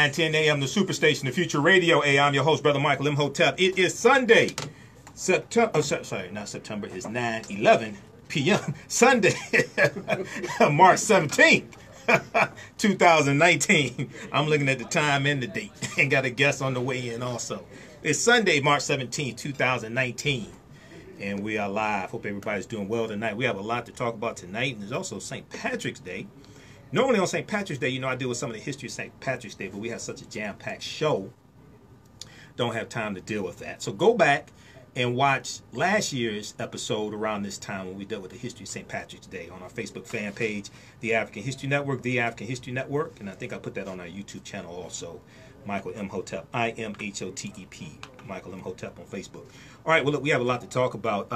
9:10 a.m. the Superstation, the Future Radio. I'm your host, Brother Michael Imhotep. It is Sunday, September. Oh, sorry, not September. It's 9:11 p.m. Sunday, March 17th, 2019. I'm looking at the time and the date, and got a guest on the way in also. It's Sunday, March 17th, 2019, and we are live. Hope everybody's doing well tonight. We have a lot to talk about tonight, and there's also St. Patrick's Day. Normally on St. Patrick's Day, you know, I deal with some of the history of St. Patrick's Day, but we have such a jam-packed show. Don't have time to deal with that. So go back and watch last year's episode around this time when we dealt with the history of St. Patrick's Day on our Facebook fan page, The African History Network, The African History Network, and I think I put that on our YouTube channel also, Michael Imhotep, I-M-H-O-T-E-P, Michael Imhotep on Facebook. All right, well, look, we have a lot to talk about.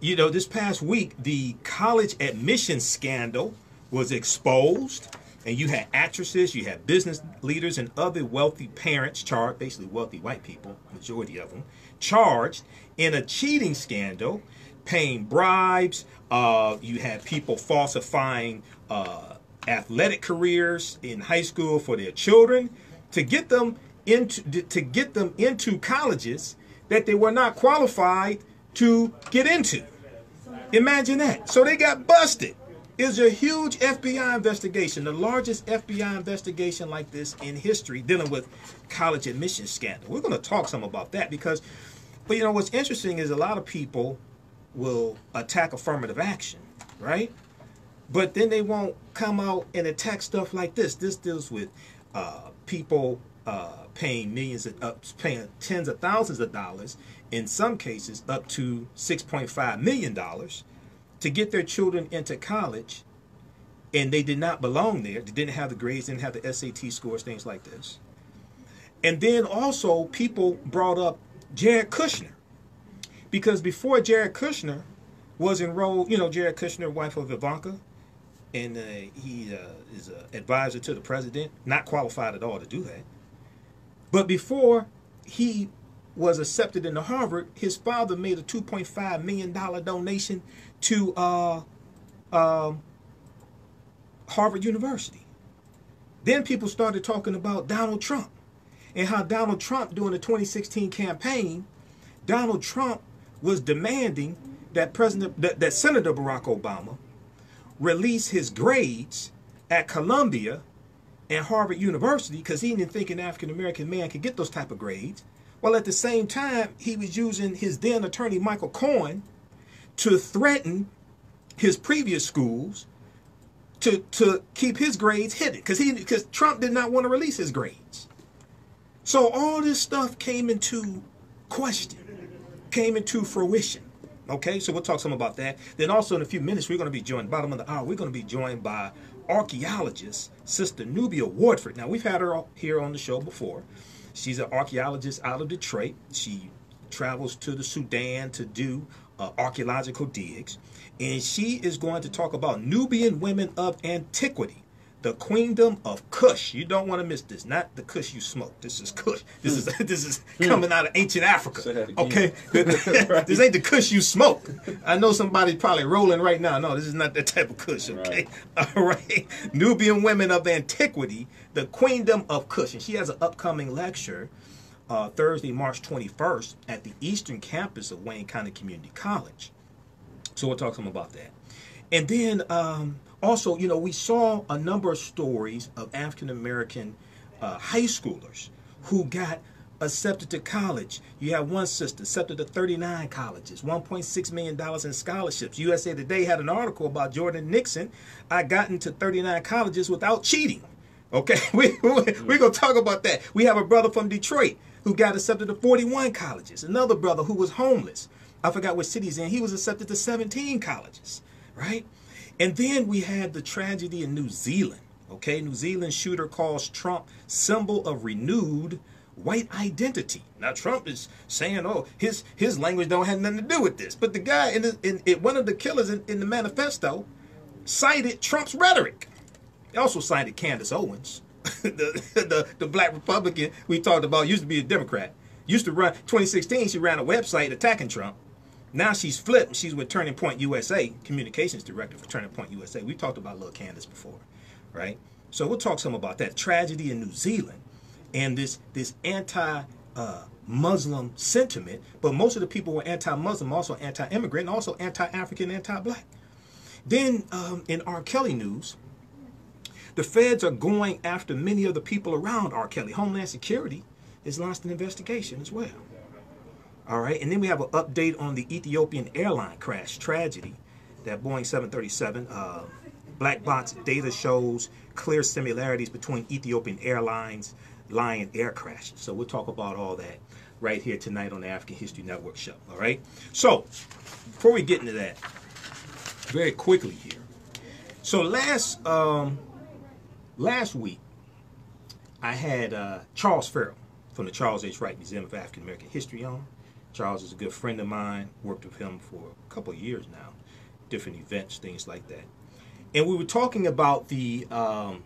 You know, this past week, the college admission scandal was exposed, and you had actresses, you had business leaders, and other wealthy parents charged, basically wealthy white people, majority of them, charged in a cheating scandal, paying bribes. You had people falsifying athletic careers in high school for their children to get them into colleges that they were not qualified to get into. Imagine that. So they got busted. It was a huge FBI investigation, the largest FBI investigation like this in history, dealing with college admissions scandal. We're going to talk some about that because, but you know, what's interesting is a lot of people will attack affirmative action, right? But then they won't come out and attack stuff like this. This deals with people paying paying tens of thousands of dollars, in some cases up to $6.5 million. To get their children into college, and they did not belong there. They didn't have the grades, didn't have the SAT scores, things like this. And then also people brought up Jared Kushner, because before Jared Kushner was enrolled, you know, Jared Kushner, wife of Ivanka, and he is an advisor to the president, not qualified at all to do that. But before he was accepted into Harvard, his father made a $2.5 million donation to Harvard University. Then people started talking about Donald Trump and how Donald Trump, during the 2016 campaign, Donald Trump was demanding that that Senator Barack Obama release his grades at Columbia and Harvard University because he didn't think an African-American man could get those type of grades. Well, at the same time, he was using his then attorney, Michael Cohen, to threaten his previous schools to keep his grades hidden because Trump did not want to release his grades. So all this stuff came into question, came into fruition. Okay, so we'll talk some about that. Then also in a few minutes, we're going to be joined, bottom of the hour, we're going to be joined by archaeologist, Sista Nubia Wardford. Now, we've had her here on the show before. She's an archaeologist out of Detroit. She travels to the Sudan to do archaeological digs. And she is going to talk about Nubian Women of Antiquity, the Queendom of Kush. You don't want to miss this. Not the Kush you smoke. This is Kush. This is coming out of ancient Africa. Okay? This ain't the Kush you smoke. I know somebody's probably rolling right now. No, this is not that type of Kush, okay? Right. All right. Nubian Women of Antiquity, the Queendom of Kush. And she has an upcoming lecture Thursday, March 21st at the Eastern Campus of Wayne County Community College. So we'll talk some about that. And then also, you know, we saw a number of stories of African-American high schoolers who got accepted to college. You have one sister accepted to 39 colleges, $1.6 million in scholarships. USA Today had an article about Jordan Nixon. I got into 39 colleges without cheating. Okay, we're going to talk about that. We have a brother from Detroit who got accepted to 41 colleges. Another brother who was homeless. I forgot which city he's in. He was accepted to 17 colleges, right? And then we had the tragedy in New Zealand. Okay, New Zealand shooter calls Trump symbol of renewed white identity. Now Trump is saying, oh, his language don't have nothing to do with this. But the guy in one of the killers in the manifesto cited Trump's rhetoric. He also cited Candace Owens, the black Republican we talked about, used to be a Democrat. Used to run, 2016, she ran a website attacking Trump. Now she's flipped. She's with Turning Point USA, communications director for Turning Point USA. We talked about little Candace before, right? So we'll talk some about that tragedy in New Zealand. and this anti-Muslim sentiment, but most of the people were anti-Muslim, also anti-immigrant, and also anti-African, anti-black. Then in R. Kelly news, the feds are going after many of the people around R. Kelly. Homeland Security has launched an investigation as well. All right, and then we have an update on the Ethiopian airline crash tragedy, that Boeing 737. Black box data shows clear similarities between Ethiopian Airlines Lion air crashes. So we'll talk about all that right here tonight on the African History Network show. All right. So before we get into that, very quickly here. So last week, I had Charles Farrell from the Charles H. Wright Museum of African American History on. Charles is a good friend of mine. Worked with him for a couple of years now, different events, things like that. And we were talking about the, one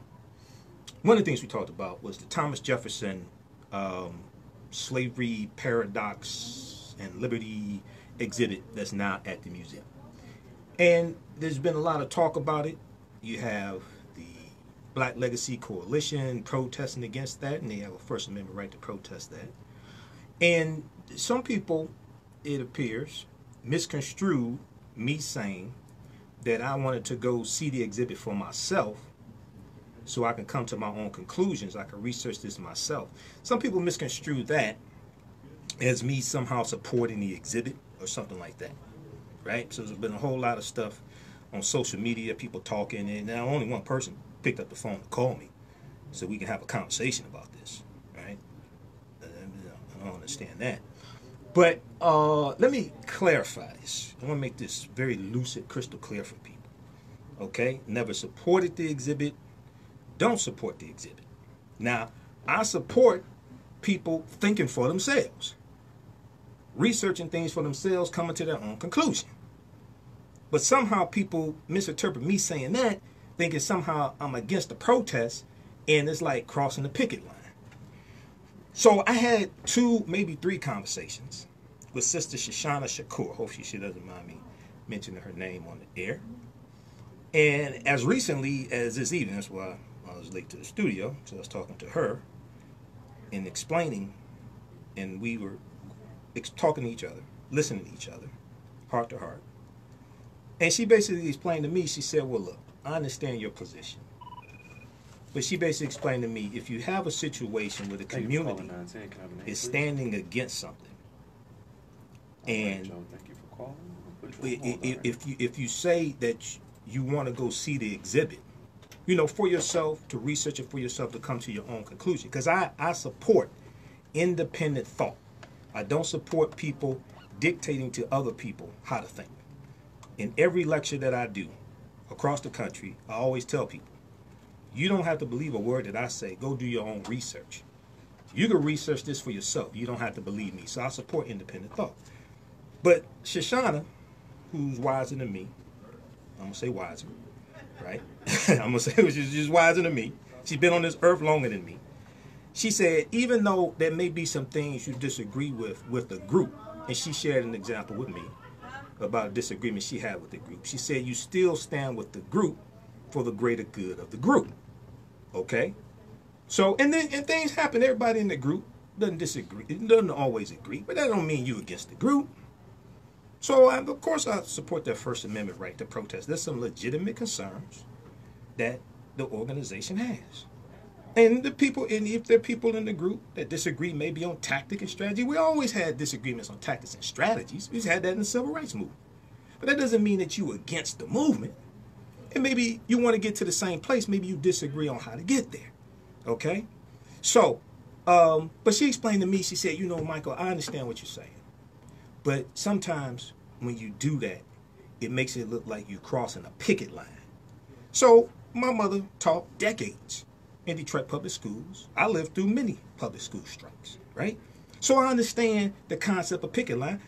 of the things we talked about was the Thomas Jefferson Slavery, Paradox, and Liberty exhibit that's now at the museum. And there's been a lot of talk about it. You have the Black Legacy Coalition protesting against that, and they have a First Amendment right to protest that. And some people, it appears, misconstrued me saying that I wanted to go see the exhibit for myself so I can come to my own conclusions. I can research this myself. Some people misconstrue that as me somehow supporting the exhibit or something like that, right? So there's been a whole lot of stuff on social media, people talking, and now only one person picked up the phone to call me so we can have a conversation about this, right? I don't understand that. But let me clarify this. I want to make this very lucid, crystal clear for people. Okay? Never supported the exhibit. Don't support the exhibit. Now, I support people thinking for themselves, researching things for themselves, coming to their own conclusion. But somehow people misinterpret me saying that, thinking somehow I'm against the protest, and it's like crossing the picket line. So I had 2, maybe 3 conversations with Sister Shoshana Shakur. Hopefully she doesn't mind me mentioning her name on the air. And as recently as this evening, that's why I was late to the studio, so I was talking to her and explaining, and we were talking to each other, listening to each other, heart to heart. And she basically explained to me, she said, well, look, I understand your position. But she basically explained to me, if you have a situation where the community is standing against something, and if you say that you want to go see the exhibit, you know, for yourself, to research it for yourself, to come to your own conclusion. Because I support independent thought. I don't support people dictating to other people how to think. In every lecture that I do across the country, I always tell people, you don't have to believe a word that I say. Go do your own research. You can research this for yourself. You don't have to believe me. So I support independent thought. But Shoshana, who's wiser than me, I'm going to say wiser, right? I'm going to say she's just wiser than me. She's been on this earth longer than me. She said, even though there may be some things you disagree with the group, and she shared an example with me about a disagreement she had with the group. She said, you still stand with the group for the greater good of the group. Okay? So, and things happen. Everybody in the group doesn't disagree. It doesn't always agree, but that don't mean you against the group. So, of course, I support that First Amendment right to protest. There's some legitimate concerns that the organization has. And the people, and if there are people in the group that disagree maybe on tactic and strategy, we always had disagreements on tactics and strategies. We've had that in the Civil Rights Movement. But that doesn't mean that you're against the movement. And maybe you want to get to the same place. Maybe you disagree on how to get there. Okay? So, but she explained to me, she said, you know, Michael, I understand what you're saying. But sometimes when you do that, it makes it look like you're crossing a picket line. So my mother taught decades in Detroit public schools. I lived through many public school strikes, right? So I understand the concept of picket line.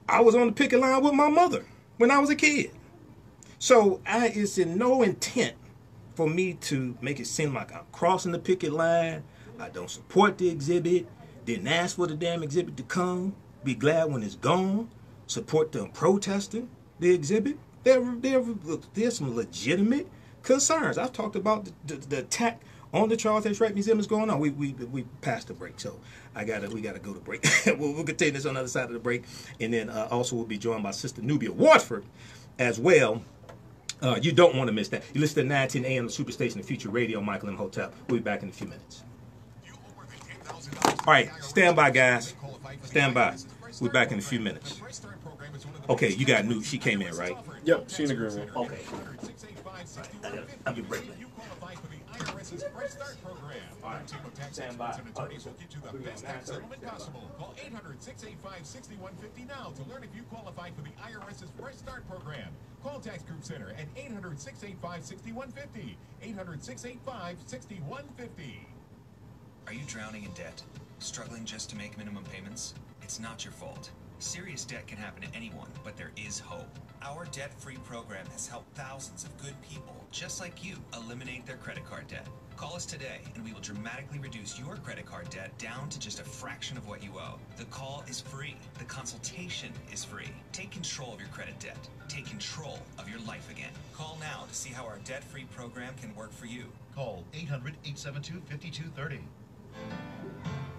I was on the picket line with my mother when I was a kid. So it's in no intent for me to make it seem like I'm crossing the picket line. I don't support the exhibit. Didn't ask for the damn exhibit to come. Be glad when it's gone. Support them protesting the exhibit. There's some legitimate concerns. I've talked about the attack on the Charles H. Wright Museum is going on. We passed the break, so we gotta go to break. we'll continue this on the other side of the break, and then also we'll be joined by Sista Nubia Wardford as well. You don't want to miss that. You listen to 19 a.m. the Superstation of Future Radio. Michael Imhotep. We'll be back in a few minutes. All right, stand by, guys. Stand by. We're back in a few minutes. Okay, you got new. She came in, right? Yep, she in agreement. Okay. I'll be breaking. All right, stand by. Attorneys will get you the best tax settlement possible. Call 800-685-6150 now to learn if you qualify for the IRS's Fresh Start program. Call Tax Group Center at 800-685-6150. 800-685-6150. Are you drowning in debt? Struggling just to make minimum payments? It's not your fault. Serious debt can happen to anyone, but there is hope. Our debt-free program has helped thousands of good people, just like you, eliminate their credit card debt. Call us today, and we will dramatically reduce your credit card debt down to just a fraction of what you owe. The call is free. The consultation is free. Take control of your credit debt. Take control of your life again. Call now to see how our debt-free program can work for you. Call 800-872-5230.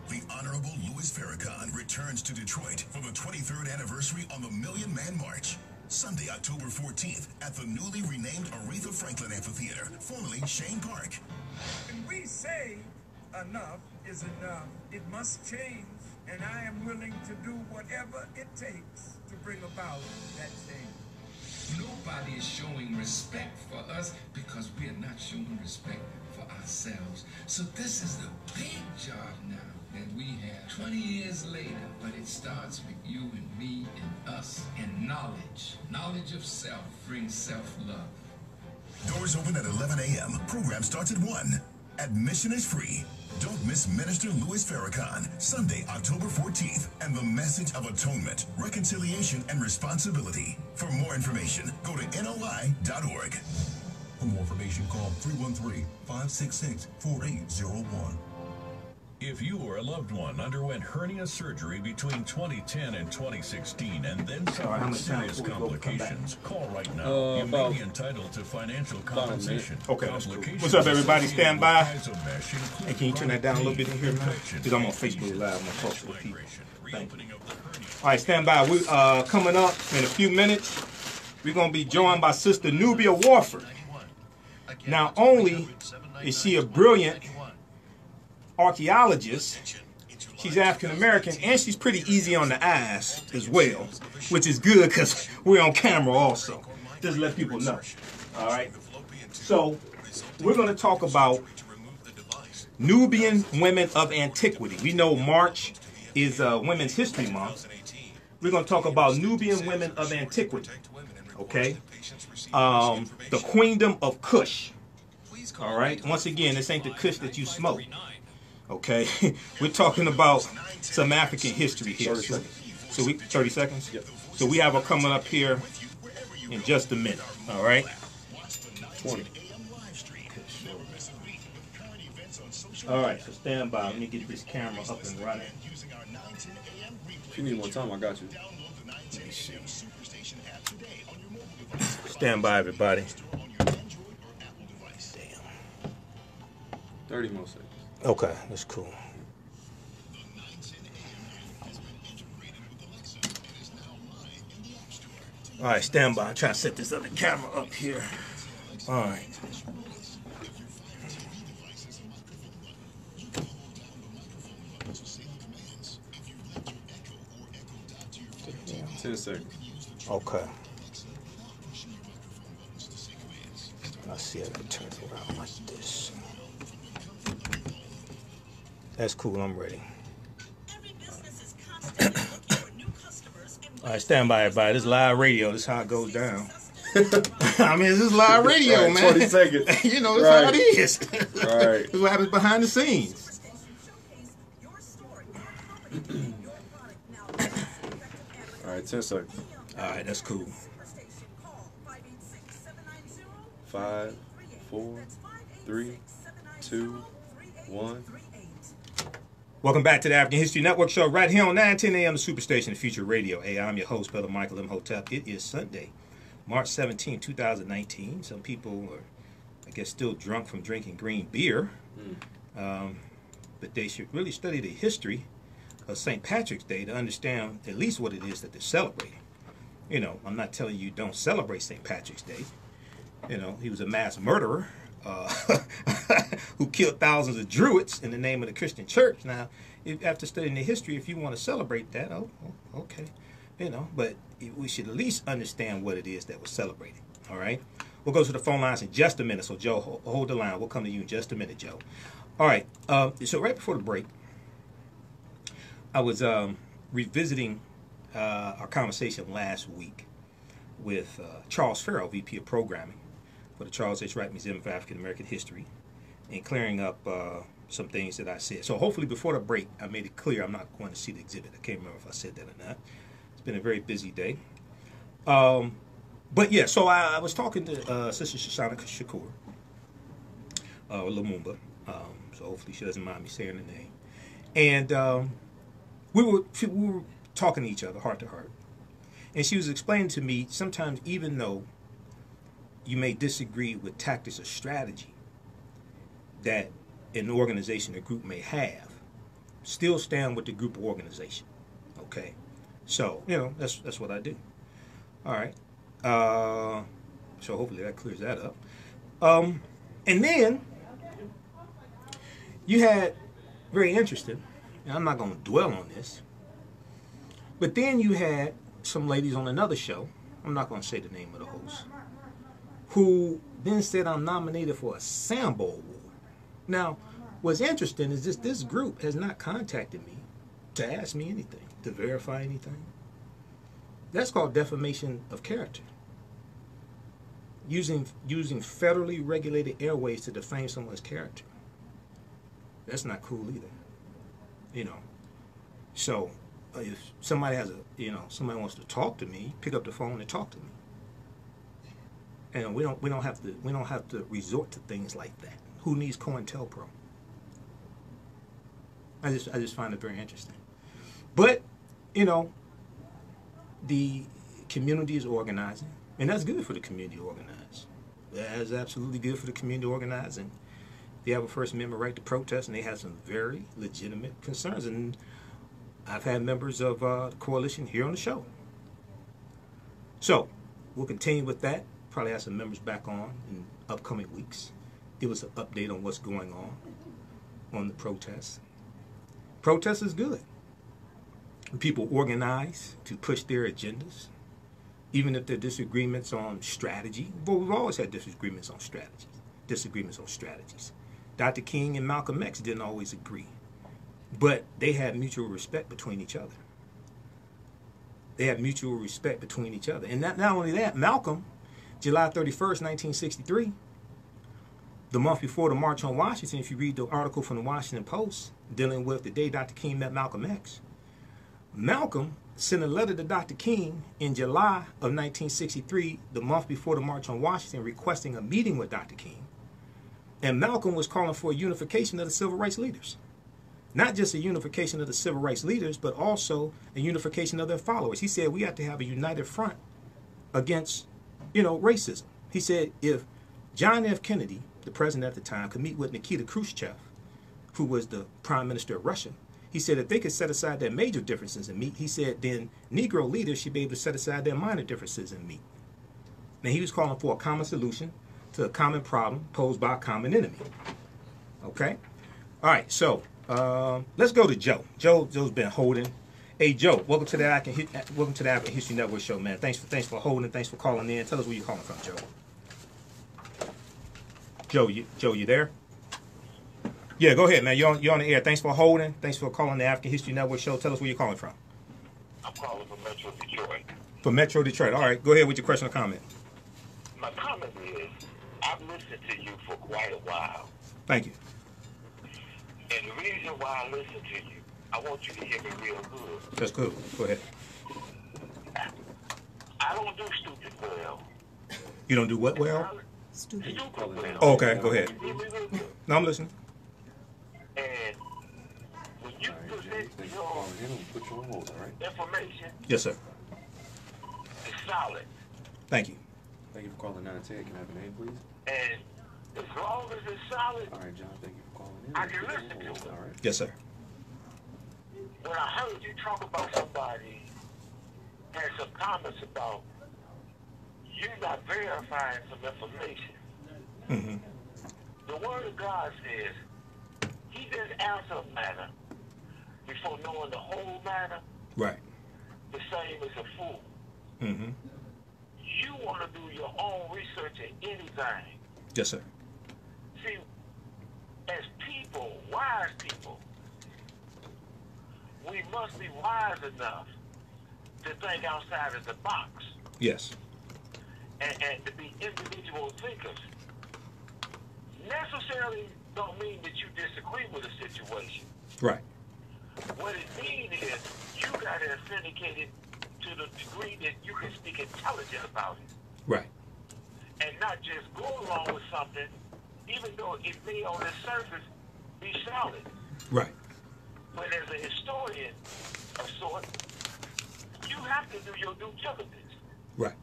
The Honorable Louis Farrakhan returns to Detroit for the 23rd anniversary on the Million Man March. Sunday, October 14th at the newly renamed Aretha Franklin Amphitheater, formerly Shane Park. When we say enough is enough, it must change, and I am willing to do whatever it takes to bring about that change. Nobody is showing respect for us because we are not showing respect for ourselves. So this is the big job now that we have 20 years later, but it starts with you and me and us and knowledge. Knowledge of self brings self-love. Doors open at 11 a.m. Program starts at 1. Admission is free. Don't miss Minister Louis Farrakhan, Sunday, October 14th, and the message of atonement, reconciliation, and responsibility. For more information, go to NOI.org. For more information, call 313-566-4801. If you or a loved one underwent hernia surgery between 2010 and 2016 and then suffered serious complications, call right now. You may be entitled to financial compensation. Okay, that's cool. What's up, everybody? Stand by. Hey, can you turn that down a little bit in here, man? Because I'm on Facebook Live. I'm going to talk to the people. Thank you. All right, stand by. We coming up in a few minutes. We're going to be joined by Sista Nubia Wardford. Not only is she a brilliant archaeologist, she's African American, and she's pretty easy on the eyes as well, which is good because we're on camera also. Just let people know. All right. So we're going to talk about Nubian Women of Antiquity. We know March is Women's History Month. We're going to talk about Nubian Women of Antiquity. Okay. The Queendom of Kush. All right. Once again, this ain't the Kush that you smoke. Okay, we're talking about some African history here. So we 30 seconds. Yep. So we have her coming up here in just a minute. All right. 20. All right. So stand by. Let me get this camera up and running. If you need more time, I got you. Let me see. Stand by, everybody. Damn. 30 more seconds. Okay, that's cool. All right, stand by. I'm trying to set this other camera up here. All right. Yeah. 10 seconds. Okay. Let's see if I can turn it around like this. That's cool. I'm ready. All right, stand by, everybody. This is live radio. This is how it goes down. I mean, this is live radio, right, man. 20 seconds. You know, this is how it is. Right. This is what happens behind the scenes. All right, 10 seconds. All right, that's cool. 5, 4, 3, 2, 1. Welcome back to the African History Network show right here on 910 a.m. the Superstation of Future Radio. Hey, I'm your host, Brother Michael Imhotep. It is Sunday, March 17, 2019. Some people are, I guess, still drunk from drinking green beer. But they should really study the history of St. Patrick's Day to understand at least what it is that they're celebrating. You know, I'm not telling you don't celebrate St. Patrick's Day. You know, he was a mass murderer who killed thousands of Druids in the name of the Christian church. Now, after studying the history, if you want to celebrate that, okay. You know, but we should at least understand what it is that we're celebrating. All right? We'll go to the phone lines in just a minute. So, Joe, hold the line. We'll come to you in just a minute, Joe. All right. So right before the break, I was revisiting our conversation last week with Charles Farrell, VP of Programming for the Charles H. Wright Museum of African American History, and clearing up some things that I said. So hopefully before the break, I made it clear I'm not going to see the exhibit. I can't remember if I said that or not. It's been a very busy day. But yeah, so I was talking to Sister Shoshana Shakur, Lumumba. So hopefully she doesn't mind me saying the name. And we were talking to each other heart to heart. And she was explaining to me, sometimes even though you may disagree with tactics or strategy that an organization or group may have, still stand with the group or organization. Okay? So, you know, that's what I do. All right. So hopefully that clears that up. And then you had, very interesting, and I'm not going to dwell on this, but then you had some ladies on another show, I'm not going to say the name of the host, who then said I'm nominated for a Sambo Award. Now, what's interesting is this group has not contacted me to ask me anything, to verify anything. That's called defamation of character. Using federally regulated airways to defame someone's character. That's not cool either. You know. So if somebody has somebody wants to talk to me, pick up the phone and talk to me. And we don't have to resort to things like that. Who needs COINTELPRO? I just find it very interesting. But, you know, the community is organizing, and that's good for the community to organize. That is absolutely good for the community organizing. They have a First Amendment right to protest, and they have some very legitimate concerns. And I've had members of the coalition here on the show. So we'll continue with that. Probably have some members back on in upcoming weeks. Give us an update on what's going on the protests. Protest is good. People organize to push their agendas, even if there are disagreements on strategy. Well, we've always had disagreements on strategies. Dr. King and Malcolm X didn't always agree, but they had mutual respect between each other. And not only that, Malcolm, July 31st, 1963, the month before the March on Washington, if you read the article from the Washington Post dealing with the day Dr. King met Malcolm X, Malcolm sent a letter to Dr. King in July of 1963, the month before the March on Washington, requesting a meeting with Dr. King. And Malcolm was calling for a unification of the civil rights leaders. Not just a unification of the civil rights leaders, but also a unification of their followers. He said we have to have a united front against, racism. He said if John F. Kennedy, the president at the time, could meet with Nikita Khrushchev, who was the prime minister of Russia, he said if they could set aside their major differences and meet, he said then Negro leaders should be able to set aside their minor differences and meet. Now he was calling for a common solution to a common problem posed by a common enemy. Okay? All right, so let's go to Joe. Joe's been holding. Hey Joe, welcome to the African History Network show, man. Thanks for holding. Thanks for calling in. Tell us where you're calling from, Joe. Joe, you there? Yeah, go ahead, man. You're on the air. Thanks for holding. Thanks for calling the African History Network show. Tell us where you're calling from. I'm calling from Metro Detroit. From Metro Detroit. All right, go ahead with your question or comment. My comment is, I've listened to you for quite a while. Thank you. And the reason why I listen to you, I want you to hear me real good. That's cool. Go ahead. I don't do stupid well. You don't do what well? Stupid well. Oh, okay, go ahead. No, I'm listening. And when you present your information, yes, sir. It's solid. Thank you. Thank you for calling 910. Can I have your name, please? And as long as it's solid, All right, John, thank you for calling in. I can listen to it. All right. Yes, sir. When I heard you talk about somebody had some comments about you not verifying some information, Mm-hmm. the Word of God says he didn't answer a matter before knowing the whole matter, Right. the same as a fool. Mm-hmm. You want to do your own research in anything. Yes, sir. See, as people, wise people, we must be wise enough to think outside of the box Yes. and to be individual thinkers. Necessarily don't mean that you disagree with a situation. Right. What it means is you got to authenticate it to the degree that you can speak intelligent about it. Right. And not just go along with something, even though it may on the surface be solid. Right. But as a historian of sorts, you have to do your due diligence. Right.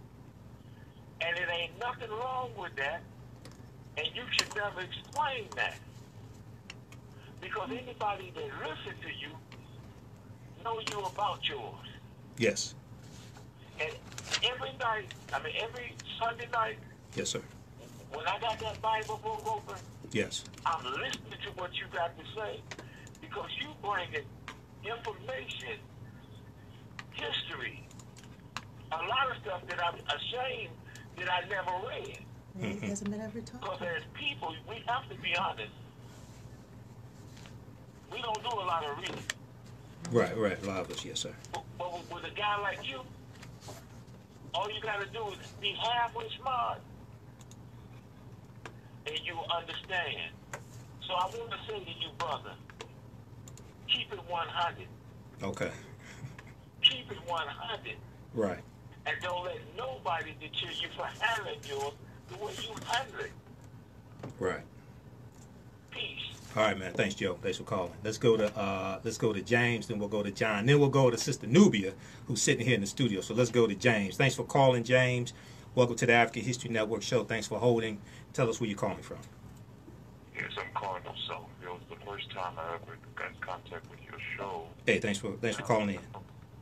And it ain't nothing wrong with that, and you should never explain that. Because anybody that listens to you know you about yours. Yes. And every night, every Sunday night, Yes, sir. when I got that Bible book open, Yes. I'm listening to what you got to say because you bring in information, history, a lot of stuff that I'm ashamed that I never read. It hasn't been ever taught. Because as people, we have to be honest. We don't do a lot of reading. Right, right. A lot of us, yes, sir. But with a guy like you, all you got to do is be halfway smart, and you understand. So I want to say to you, brother, keep it 100. Okay. Keep it 100. Right. And don't let nobody deter you for handling yours the way you handle it. Right. Peace. All right, man. Thanks, Joe. Thanks for calling. Let's go to James, then we'll go to John, then we'll go to Sista Nubia, who's sitting here in the studio. So let's go to James. Thanks for calling, James. Welcome to the African History Network show. Thanks for holding. Tell us where you're calling from. Yes, I'm calling from South. It was the first time I ever got in contact with your show. Hey, thanks for calling in.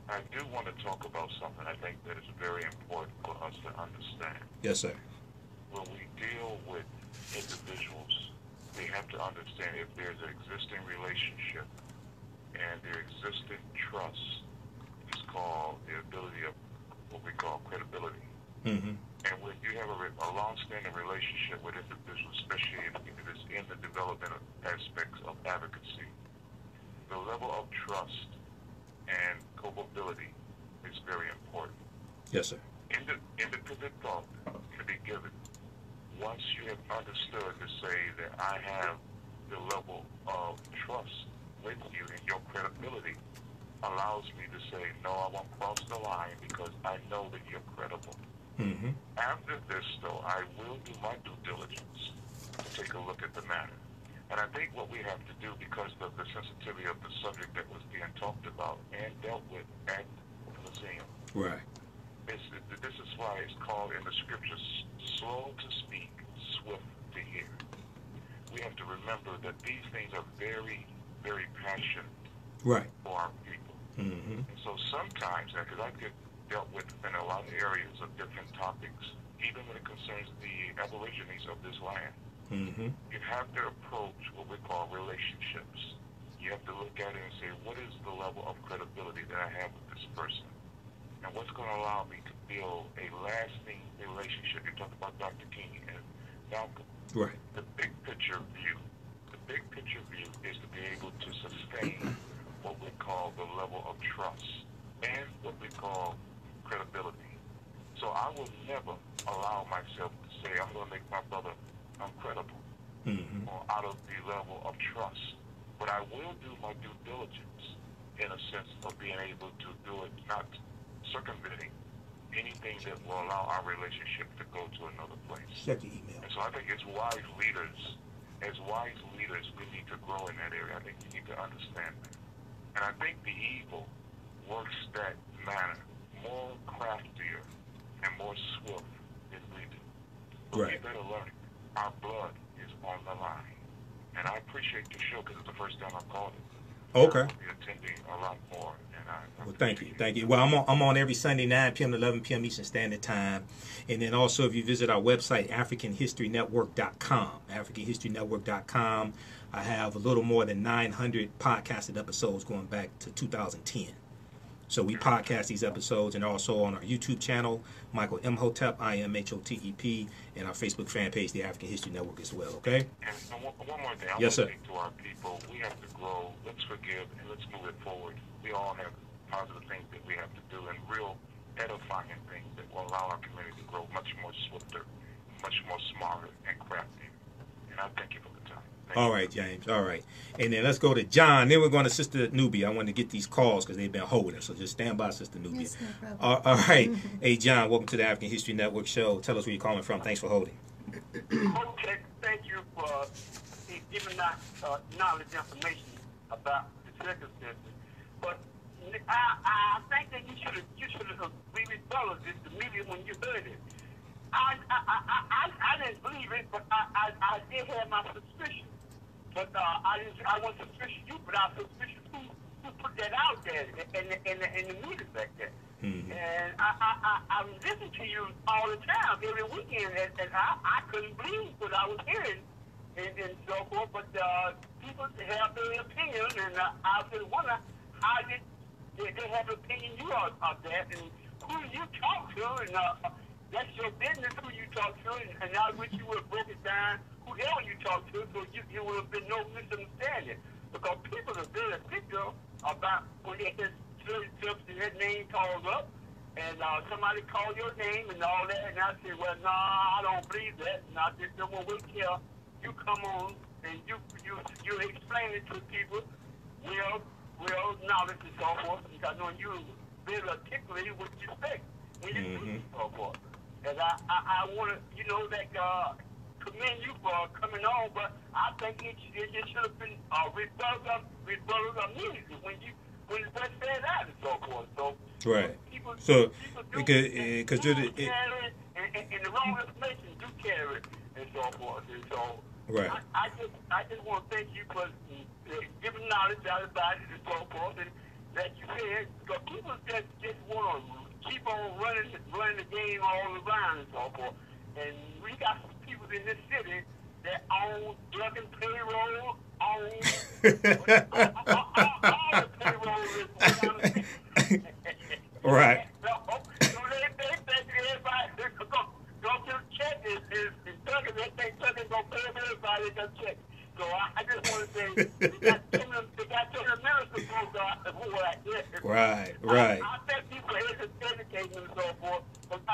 I do want to talk about something I think that is very important for us to understand. Yes, sir. When we deal with individuals, they have to understand if there's an existing relationship and their existing trust is called the ability of what we call credibility. Mm-hmm. And when you have a long-standing relationship with individuals, especially if it's in the development aspects of advocacy, the level of trust and culpability is very important. Yes, sir. Independent thought can be given. Once you have understood to say that I have the level of trust with you and your credibility allows me to say, no, I won't cross the line because I know that you're credible. Mm-hmm. After this, though, I will do my due diligence to take a look at the matter. And I think what we have to do, because of the sensitivity of the subject that was being talked about and dealt with at the museum, right, this is why it's called in the scriptures, slow to speak, swift to hear. We have to remember that these things are very, very passionate right, for our people. Mm-hmm. And so sometimes, because I get dealt with in a lot of areas of different topics, even when it concerns the aborigines of this land, mm-hmm. you have to approach what we call relationships. You have to look at it and say, what is the level of credibility that I have with this person? And what's going to allow me to build a lasting relationship? You talked about Dr. King and Malcolm. Right. The big picture view. The big picture view is to be able to sustain what we call the level of trust and what we call credibility. So I will never allow myself to say, I'm going to make my brother uncredible, mm-hmm. or out of the level of trust. But I will do my due diligence in a sense of being able to do it, not circumventing anything that will allow our relationship to go to another place. Check the email. And so I think as wise leaders, we need to grow in that area. I think we need to understand that. And I think the evil works that manner more craftier and more swift than we do. But right. we better learn it. Our blood is on the line. And I appreciate the show because it's the first time I've called it. Okay. I'll be attending a lot more. And Well, thank you. Thank you. Well, I'm on every Sunday, 9 p.m. to 11 p.m. Eastern Standard Time. And then also, if you visit our website, AfricanHistoryNetwork.com, AfricanHistoryNetwork.com, I have a little more than 900 podcasted episodes going back to 2010. So we podcast these episodes, and also on our YouTube channel, Michael Imhotep, IMHOTEP, and our Facebook fan page, the African History Network, as well. Okay. And one more thing. I Yes, want sir. to speak to our people. We have to grow. Let's forgive and let's move it forward. We all have positive things that we have to do and real edifying things that will allow our community to grow much more swifter, much more smarter and crafty. And I thank you for the time. All right, James. All right. And then let's go to John. Then we're going to Sister Nubia. I want to get these calls because they've been holding. So just stand by, Sister Nubia. Yes, no problem. All right. Hey, John, welcome to the African History Network show. Tell us where you're calling from. Thanks for holding. Okay, thank you for giving that knowledge information about the circumstances. But I think that you should have rebutted this immediately when you heard it. I didn't believe it, but I did have my suspicion. But I wasn't suspicious you, but I was suspicious who put that out there in the media back there. Mm-hmm. And I listen to you all the time, every weekend, and I couldn't believe what I was hearing and so forth. But people have their opinion, and I just wonder how did they have an opinion you are of that, and who you talk to, and that's your business who you talk to, and I wish you would have broke it down whoever you talk to, so you would have been no misunderstanding. Because people are very particular about when they hear certain their name called up, and somebody call your name and all that, and I say, well, no, I don't believe that, and I just don't want to wait till you come on and you explain it to people, well, knowledge and so forth, because knowing you very articulate what you say when you speak and so forth. And I want to, commend you for coming on, but I think it should have been rebutted immediately when it was said out and so forth. So right. People Because carry and the wrong information do carry it and so forth. And so right. I just want to thank you for giving knowledge out about it and so forth. And that you said, because people just want to keep on running the game all around and so forth. And we got some people in this city that own drug and payroll, own all the payroll is right. So they think everybody go to the check is thugging. They think thugging gonna pay everybody that check. So I just want to say they got too many ministers who are like this. Right. I think people are educating and so forth, but I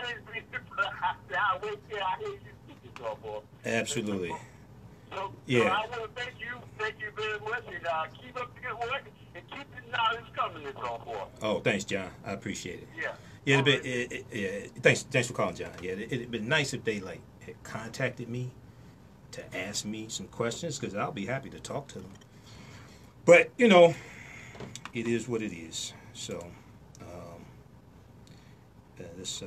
didn't believe people. I wait till I hear you speak and so forth. Absolutely. So yeah. I want to thank you very much, and keep up the good work and keep the knowledge coming and so forth. Oh, thanks, John. I appreciate it. Yeah. Yeah. Thanks for calling, John. Yeah, it'd been nice if they had contacted me to ask me some questions, because I'll be happy to talk to them. But it is what it is. So this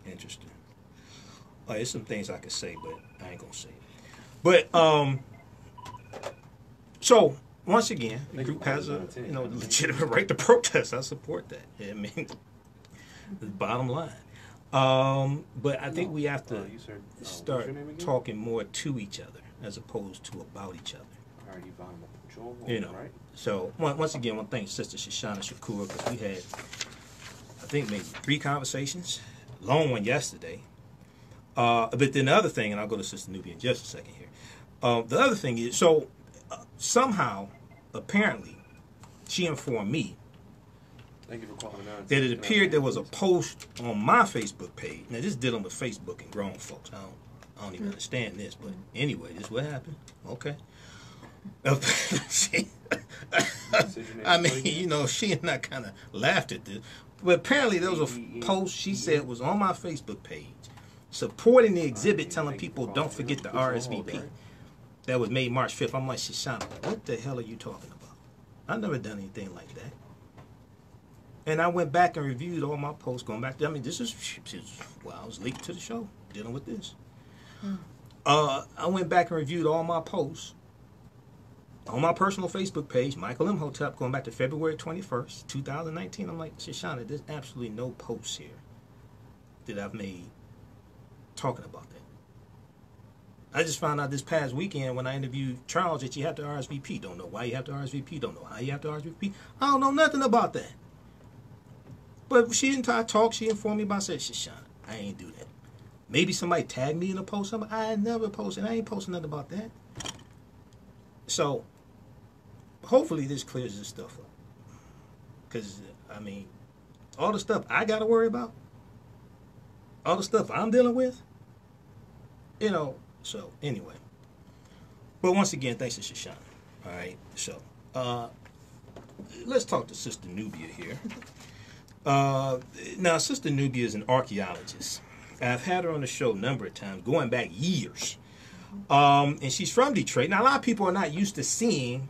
interesting. There's some things I could say, but I ain't gonna say it. But so once again, the group has a legitimate right to protest. I support that. I mean, the bottom line. But I think we have to start talking more to each other as opposed to about each other. Right? So once again, I want to thank Sister Shoshana Shakur, because we had, I think, maybe 3 conversations. Long one yesterday. But then the other thing, and I'll go to Sister Nubia in just a second here. The other thing is, somehow, apparently, she informed me Thank you for calling out. that it appeared there was a post on my Facebook page. Now, this is dealing with Facebook and grown folks. I don't even understand this, but anyway, this is what happened. Okay. I mean, she and I kind of laughed at this. But apparently there was a post she said was on my Facebook page supporting the exhibit, telling people don't forget the RSVP. That was made March 5th. I'm like, Shoshana, what the hell are you talking about? I've never done anything like that. And I went back and reviewed all my posts going back there. I mean, this is, I was late to the show dealing with this. I went back and reviewed all my posts on my personal Facebook page, Michael Imhotep, going back to February 21st, 2019. I'm like, Shoshana, there's absolutely no posts here that I've made talking about that. I just found out this past weekend when I interviewed Charles that you have to RSVP. Don't know why you have to RSVP. Don't know how you have to RSVP. I don't know nothing about that. But she didn't talk. She informed me about it. I said, Shoshana, I ain't do that. Maybe somebody tagged me in a post. I never posted. I ain't posting nothing about that. So, hopefully this clears this stuff up. Because, I mean, all the stuff I got to worry about, all the stuff I'm dealing with, you know, so anyway. But once again, thanks to Shoshana. All right, so let's talk to Sista Nubia here. Now, Sista Nubia is an archaeologist. I've had her on the show a number of times, going back years. And she's from Detroit. Now, a lot of people are not used to seeing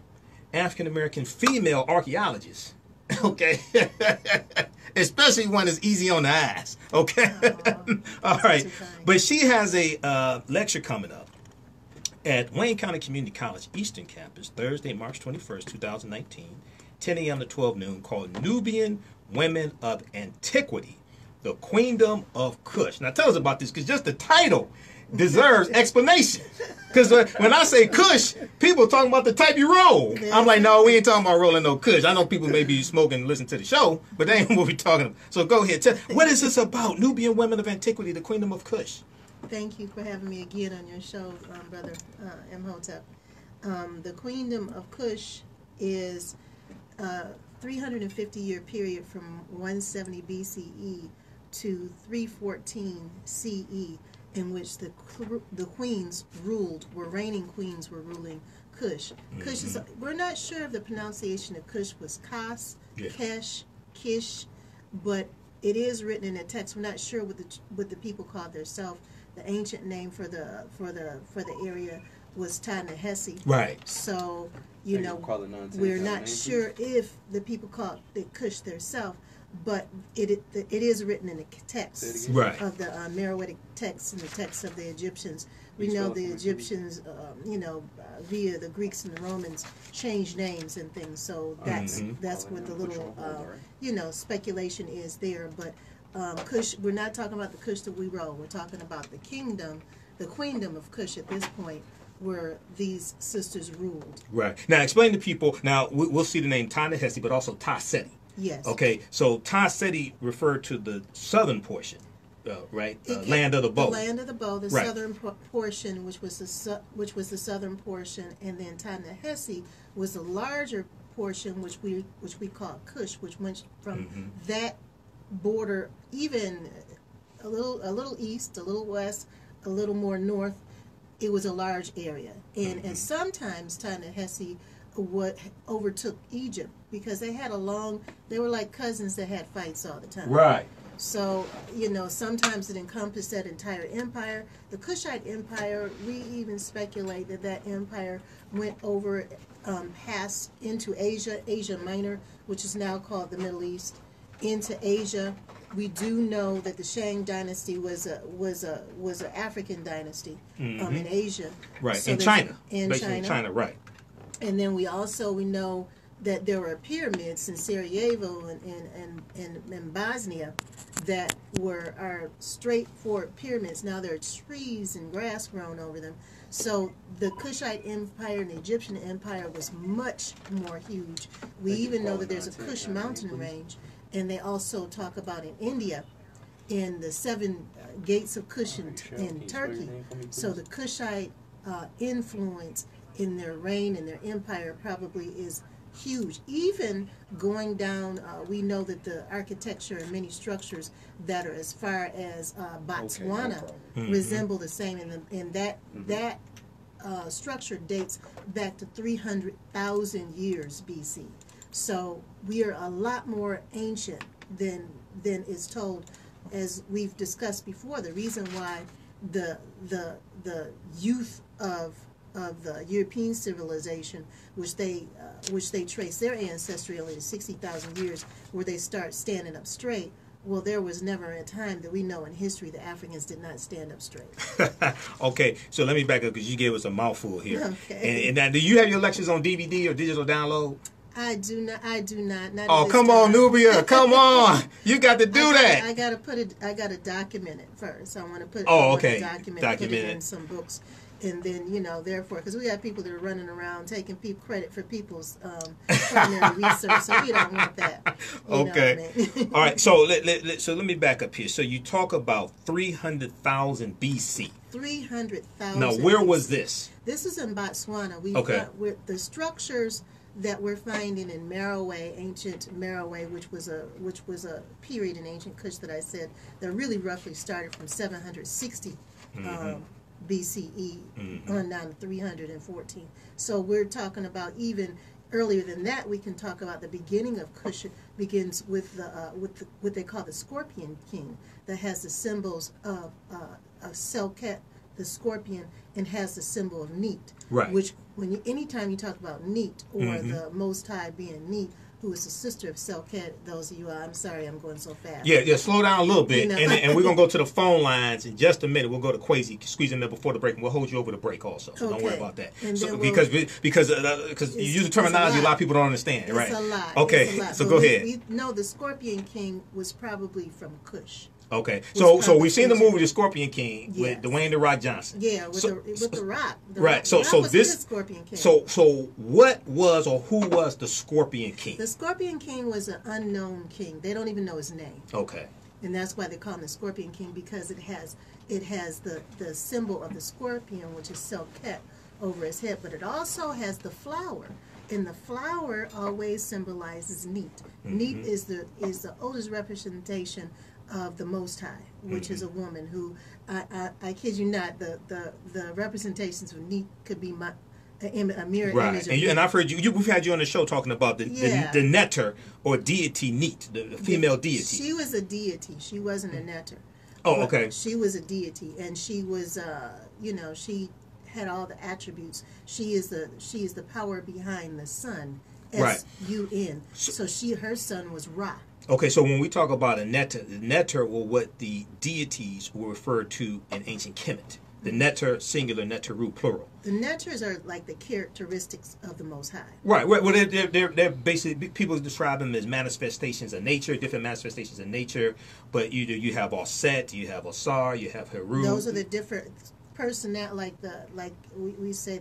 African-American female archaeologists. Okay? Especially one that's easy on the eyes. Okay? All right. But she has a lecture coming up at Wayne County Community College Eastern Campus, Thursday, March 21st, 2019, 10 a.m. to 12 noon, called Nubian Women of Antiquity, the Queendom of Kush. Now, tell us about this, because just the title deserves explanation. Because when I say Kush, people talking about the type you roll. I'm like, no, we ain't talking about rolling no Kush. I know people may be smoking and listen to the show, but that ain't what we're talking about. So go ahead. What is this about? Nubian Women of Antiquity, the Queendom of Kush. Thank you for having me again on your show, Brother Imhotep. The Queendom of Kush is a 350-year period from 170 BCE to 314 CE, in which the queens reigning queens were ruling Kush. Kush is, we're not sure if the pronunciation of Kush was Kas, Kesh, Kish, but it is written in a text. We're not sure what the people called themselves. The ancient name for the area was Ta-Nehisi. Right. So you know, we're not sure if the people called it Kush themselves. But it is written in the text of the Meroitic text and the text of the Egyptians. We know the Egyptians, via the Greeks and the Romans, changed names and things. So that's what the little, speculation is there. But Kush, we're not talking about the Kush that we roll. We're talking about the Queendom of Kush at this point, where these sisters ruled. Right. Now, explain to people. Now, we'll see the name Ta-Nehisi, but also Ta-Seti. Yes. Okay, so Ta-Seti referred to the southern portion, right? Land of the bow. The land of the bow, the southern portion, which was the southern portion, and then Ta-Nehisi was the larger portion, which we call Kush, which went from that border even a little east, a little west, a little more north. It was a large area, and sometimes Ta-Nehisi what overtook Egypt, because they were like cousins that had fights all the time. Right. So, sometimes it encompassed that entire empire. The Kushite Empire, we even speculate that empire went over past into Asia Minor, which is now called the Middle East, into Asia. We do know that the Shang dynasty was an African dynasty in Asia. Right. So in China. In China, right. And then we know that there were pyramids in Sarajevo and Bosnia that are straightforward pyramids. Now there are trees and grass grown over them. So the Kushite Empire and the Egyptian Empire was much more huge. We even know that there's a Kush mountain range, and they also talk about in India, in the 7 gates of Kush in Turkey. So the Kushite influence in their reign and their empire probably is huge. Even going down, we know that the architecture and many structures that are as far as Botswana resemble the same, and that structure dates back to 300,000 years BC. So we are a lot more ancient than is told, as we've discussed before. The reason why the youth of the European civilization, which they trace their ancestry only to 60,000 years, where they start standing up straight, Well, there was never a time that we know in history the Africans did not stand up straight. Okay, so let me back up because you gave us a mouthful here. Okay. And now, do you have your lectures on DVD or digital download? I do not. Not oh, come on, Nubia! Come on, you got to do that. I got to put it. I got to document it first. I want to put. Oh, okay. Document it in some books, and then therefore, because we have people that are running around taking credit for people's primary research, so we don't want that. Okay. What I mean? All right. So let me back up here. So you talk about 300,000 BC. 300,000. Now, where was this? This is in Botswana. With the structures that we're finding in Merowe, ancient Merowe, which was a period in ancient Kush that I said that really roughly started from 760 BCE on down to 314. So we're talking about even earlier than that. We can talk about the beginning of Kush. Begins with what they call the Scorpion King, that has the symbols of Selket, the scorpion, and has the symbol of Neat. Right. Which anytime you talk about Neat or the Most High being Neat, who is the sister of Selket, those of you, I'm sorry, I'm going so fast. Yeah, slow down a little bit, and we're going to go to the phone lines in just a minute. We'll go to Quasi, squeeze in there before the break, and we'll hold you over the break also, so don't worry about that. So, because you use the terminology a lot of people don't understand, right? It's a lot. Okay, so go ahead. We know the Scorpion King was probably from Kush. Okay, so we've seen the movie The Scorpion King with Dwayne "The Rock" Johnson. Yeah, with the Rock. Right. So this Scorpion King. So what was or who was the Scorpion King? The Scorpion King was an unknown king. They don't even know his name. Okay. And that's why they call him the Scorpion King, because it has the symbol of the scorpion, which is Selket, over his head, but it also has the flower. And the flower always symbolizes Neat. Neat is the oldest representation of the Most High, which is a woman who, I kid you not, the representations of Neat could be a mirror image of and I've heard we've had you on the show talking about the netter or deity Neat, the female deity. She was a deity. She wasn't a netter. Oh, okay. She was a deity, and she was, she had all the attributes. She is the power behind the sun. S-U-N. So her son was Ra. Okay, so when we talk about a netter, the netter were what the deities were referred to in ancient Kemet. The netter, singular, netteru, plural. The netters are like the characteristics of the Most High. Right. Well, they're basically, people describe them as manifestations of nature, different manifestations of nature. But you have Osset, you have Osar, you have Heru. Those are the different we say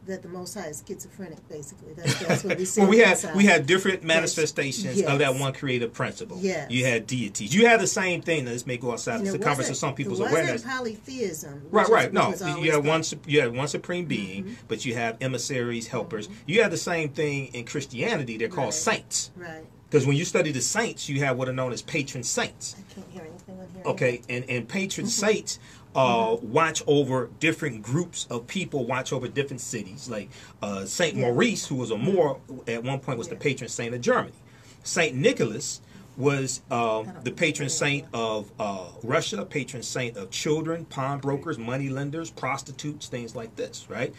that the Most High is schizophrenic, basically. That's what we say. Well, we had different manifestations of that one creative principle. Yes. You had deities. You had the same thing. This may go outside the conference of some people's awareness. It wasn't polytheism. Right. No, you had one supreme being, but you have emissaries, helpers. You have the same thing in Christianity. They're called saints. Right. Because when you study the saints, you have what are known as patron saints. I can't hear anything on here. Okay, and patron saints watch over different groups of people, watch over different cities. Like Saint Maurice, who was a Moor at one point, was the patron saint of Germany. Saint Nicholas was the patron saint of Russia, patron saint of children, pawnbrokers, money lenders, prostitutes, things like this, right?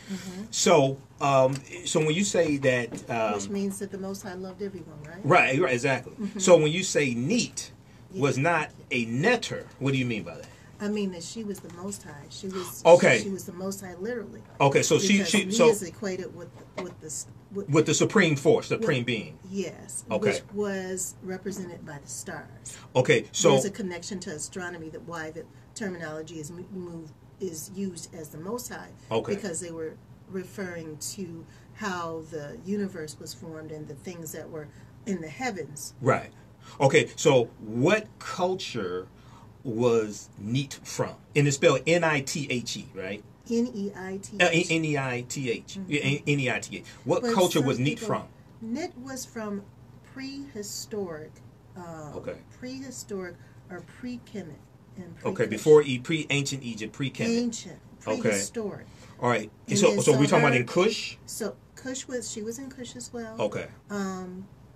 So when you say that... which means that the Most High loved everyone, right? Right, exactly. So when you say Neat was not a netter, what do you mean by that? I mean that she was the Most High. She was She was the Most High, literally. Okay, so she is equated with the supreme force, the supreme being. Yes. Okay. Which was represented by the stars. Okay, so there's a connection to astronomy that why the terminology is used as the Most High. Okay. Because they were referring to how the universe was formed and the things that were in the heavens. Right. Okay, so what culture was Neat from? And it's spelled N-I-T-H-E, right? N-E-I-T-H. N-E-I-T-H. N-E-I-T-H. What culture was Neat from? Neat was from prehistoric. Prehistoric or pre-Kemet. Okay, before pre-ancient Egypt, pre-Kemet. Ancient. Prehistoric. Okay. All right. And so we're talking about in Kush? So she was in Kush as well. Okay.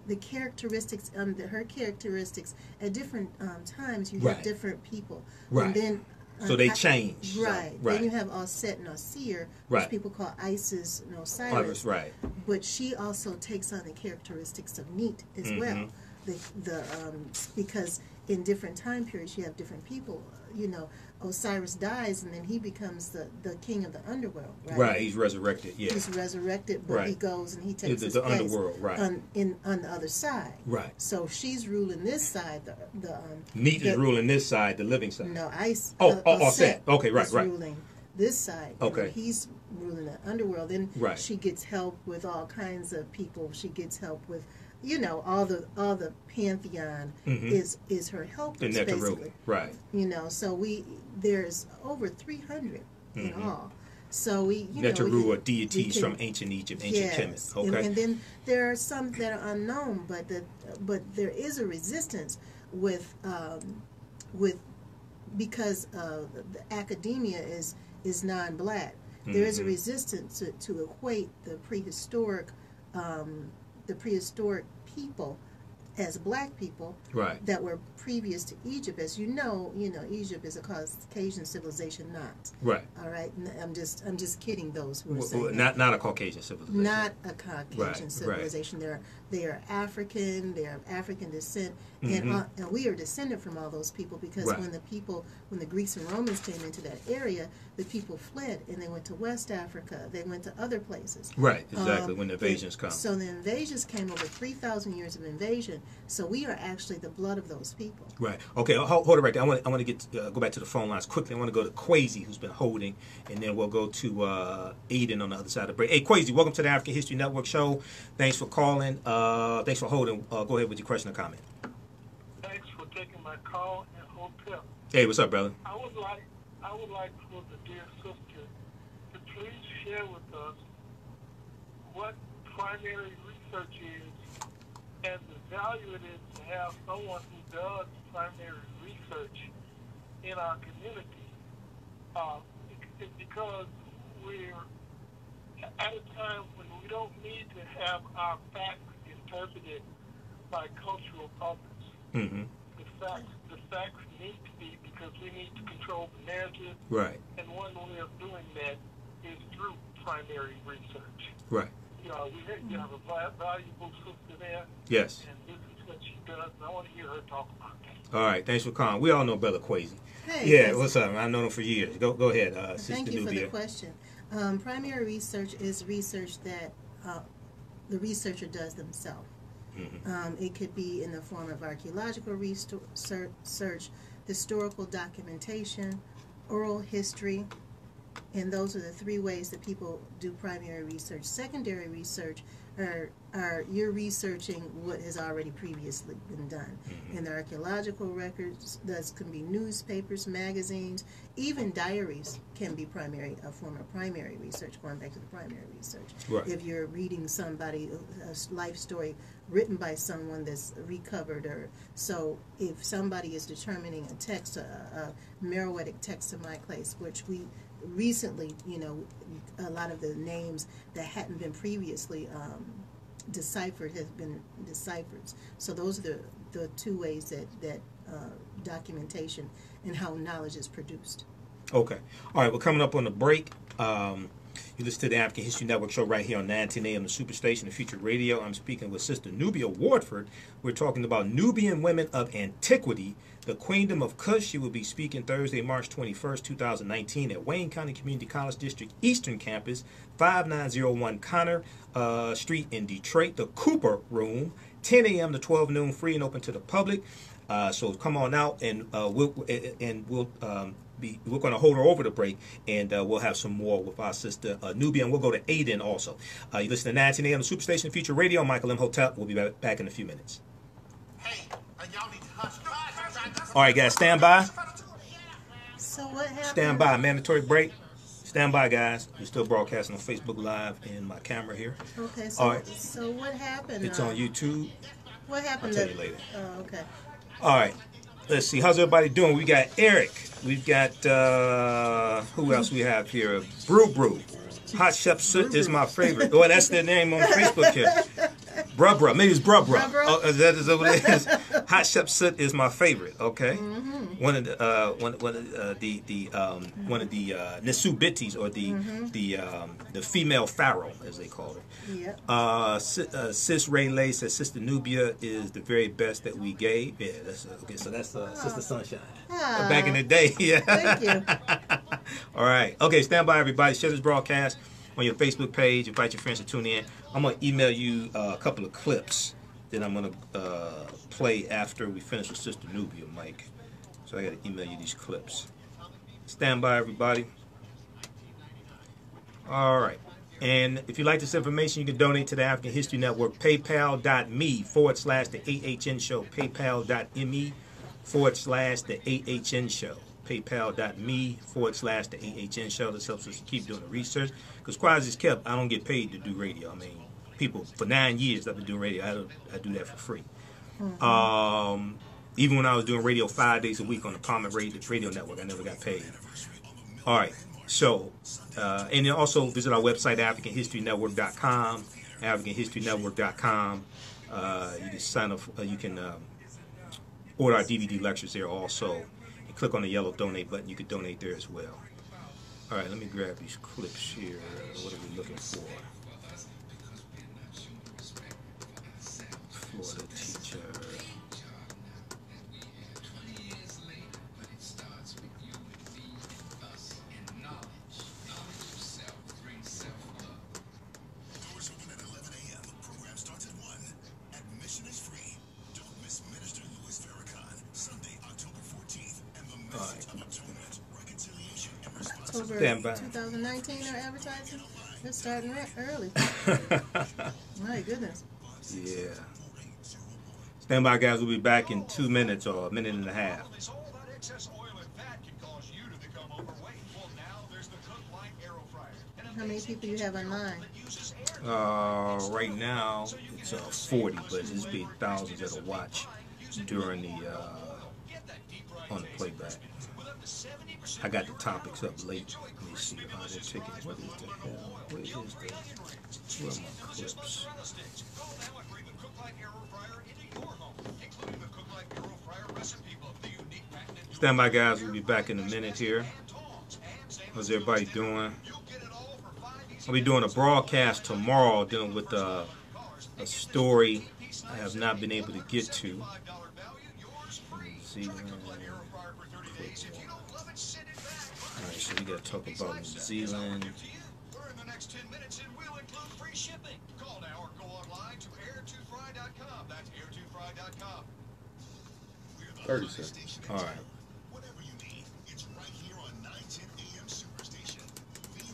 The characteristics, her characteristics at different times, you have different people. Right. And then, so they change. Right. Then you have Osset and Osir, which people call Isis and Osiris. Right. But she also takes on the characteristics of Neat as well. Because in different time periods, you have different people. You know, Osiris dies, and then he becomes the king of the underworld. Right. Right. He's resurrected. Yeah. He's resurrected, but he goes and he takes his the place underworld. Right. on the other side. Right. So she's ruling this side. Neat is ruling this side, the living side. No, Set. Okay. Right. Right. Ruling this side. Okay. He's ruling the underworld. Then right. she gets help with all kinds of people. She gets help with, you know, all the pantheon is her helpers, basically. Right. You know, so there's over 300 in all. So Neteru are deities from ancient Egypt, ancient Kemet. Okay. And then there are some that are unknown, but there is a resistance because the academia is non-black. There is a resistance to equate the prehistoric people as black people that were previous to Egypt. As you know, Egypt is a Caucasian civilization, not. Right. All right. I'm just kidding those who are saying not a Caucasian civilization. Not a Caucasian civilization. Right. They are African. They are of African descent, and we are descended from all those people because when the Greeks and Romans came into that area, the people fled and they went to West Africa. They went to other places. Right. Exactly. When the invasions come. So the invasions came over 3,000 years of invasion. So we are actually the blood of those people. Right. Okay. Hold it right there. I want to go back to the phone lines quickly. I want to go to Quasi, who's been holding, and then we'll go to Aiden on the other side of the break. Hey, Quasi, welcome to the African History Network show. Thanks for calling. Thanks for holding. Go ahead with your question or comment. Thanks for taking my call and Imhotep. Hey, what's up, brother? I would like for the dear sister to please share with us what primary research is and the value it is to have someone who does primary research in our community. Because we're at a time when we don't need to have our facts interpreted by cultural others. The facts need to be, because we need to control the narrative. Right. And one way of doing that is through primary research. Right. You have a valuable sister there. Yes. And this is what she does, and I want to hear her talk about that. All right. Thanks for calling. We all know Brother Quasi. Hey, yeah, what's up? I've known him for years. Go ahead, Sista Nubia. Thank you for the question. Primary research is research that the researcher does themselves. It could be in the form of archaeological research, historical documentation, oral history, and those are the three ways that people do primary research. Secondary research are you're researching what has already previously been done. In the archaeological records, that can be newspapers, magazines, even diaries can be a form of primary research, going back to the primary research. Right. If you're reading a life story written by someone that's recovered, so if somebody is determining a text, a Meroitic text of my place, which we recently, a lot of the names that hadn't been previously deciphered has been deciphered. So those are the two ways that documentation and how knowledge is produced. Okay. All right, we're coming up on the break. You listen to the African History Network show right here on 910 AM, the Superstation, the Future Radio. I'm speaking with Sista Nubia Wardford. We're talking about Nubian Women of Antiquity, the Queendom of Kush. She will be speaking Thursday, March 21st, 2019 at Wayne County Community College District Eastern Campus, 5901 Connor Street in Detroit, the Cooper Room, 10 a.m. to 12 noon, free and open to the public. So come on out, and we're going to hold her over the break, and we'll have some more with our sister Nubia, and we'll go to Aiden also. You listen to 910 AM, the Superstation, Future Radio. Michael Imhotep. We'll be back in a few minutes. Hey, y'all need to hush. All right, guys, stand by. So what happened? Stand by. Mandatory break. Stand by, guys. We're still broadcasting on Facebook Live and my camera here. Okay, so, all right. So what happened? It's on YouTube. What happened? I'll tell you later. Oh, okay. All right. Let's see. How's everybody doing? We got Eric. We've got, who else we have here? Brew. Hot Chef Soot is my favorite. Oh, that's their name on Facebook here. Bruh. Maybe it's Bruh. Oh, that is what it is. Hot Chef Soot is my favorite. Okay. one of the Nisubitis, or the female pharaoh, as they call her. Yeah. Sis Ray Lay says Sista Nubia is the very best that we gave. Yeah, that's okay. So that's Sister Sunshine. Back in the day, yeah. Thank you. All right. Okay, stand by, everybody. Share this broadcast on your Facebook page. Invite your friends to tune in. I'm going to email you a couple of clips that I'm going to play after we finish with Sister Nubia, Mike. So I got to email you these clips. Stand by, everybody. All right. And if you like this information, you can donate to the African History Network. PayPal.me/the AHN Show. PayPal.me/the AHN Show. PayPal.me/the AHN Show. This helps us to keep doing the research. Because quiet as it's kept, I don't get paid to do radio. I mean, people, for 9 years I've been doing radio. I do that for free. Even when I was doing radio 5 days a week on the Palmer Radio Network, I never got paid. All right. So, and then also visit our website, AfricanHistoryNetwork.com. AfricanHistoryNetwork.com. You can sign up. You can order our DVD lectures there also. And click on the yellow donate button. You can donate there as well. All right, let me grab these clips here. What are we looking for? Florida teacher. Doors open at 11 a.m. Program starts at 1. Admission is free. Don't miss Minister Louis Farrakhan, Sunday, October 14th, and the message of atonement, reconciliation, and responsibility. October 2019 are advertising. They're starting early. My goodness. Yeah. Stand by, guys. We'll be back in 2 minutes or a minute and a half. How many people you have online? Right now it's 40, but there's be thousands that'll watch during the on the playback. I got the topics up late. Let me see. They're taking. What is the hell? Where are my clips? Stand by, guys. We'll be back in a minute here. How's everybody doing? I'll be doing a broadcast tomorrow dealing with a story I have not been able to get to. Alright, so we got to talk about New Zealand. 30 seconds. Alright.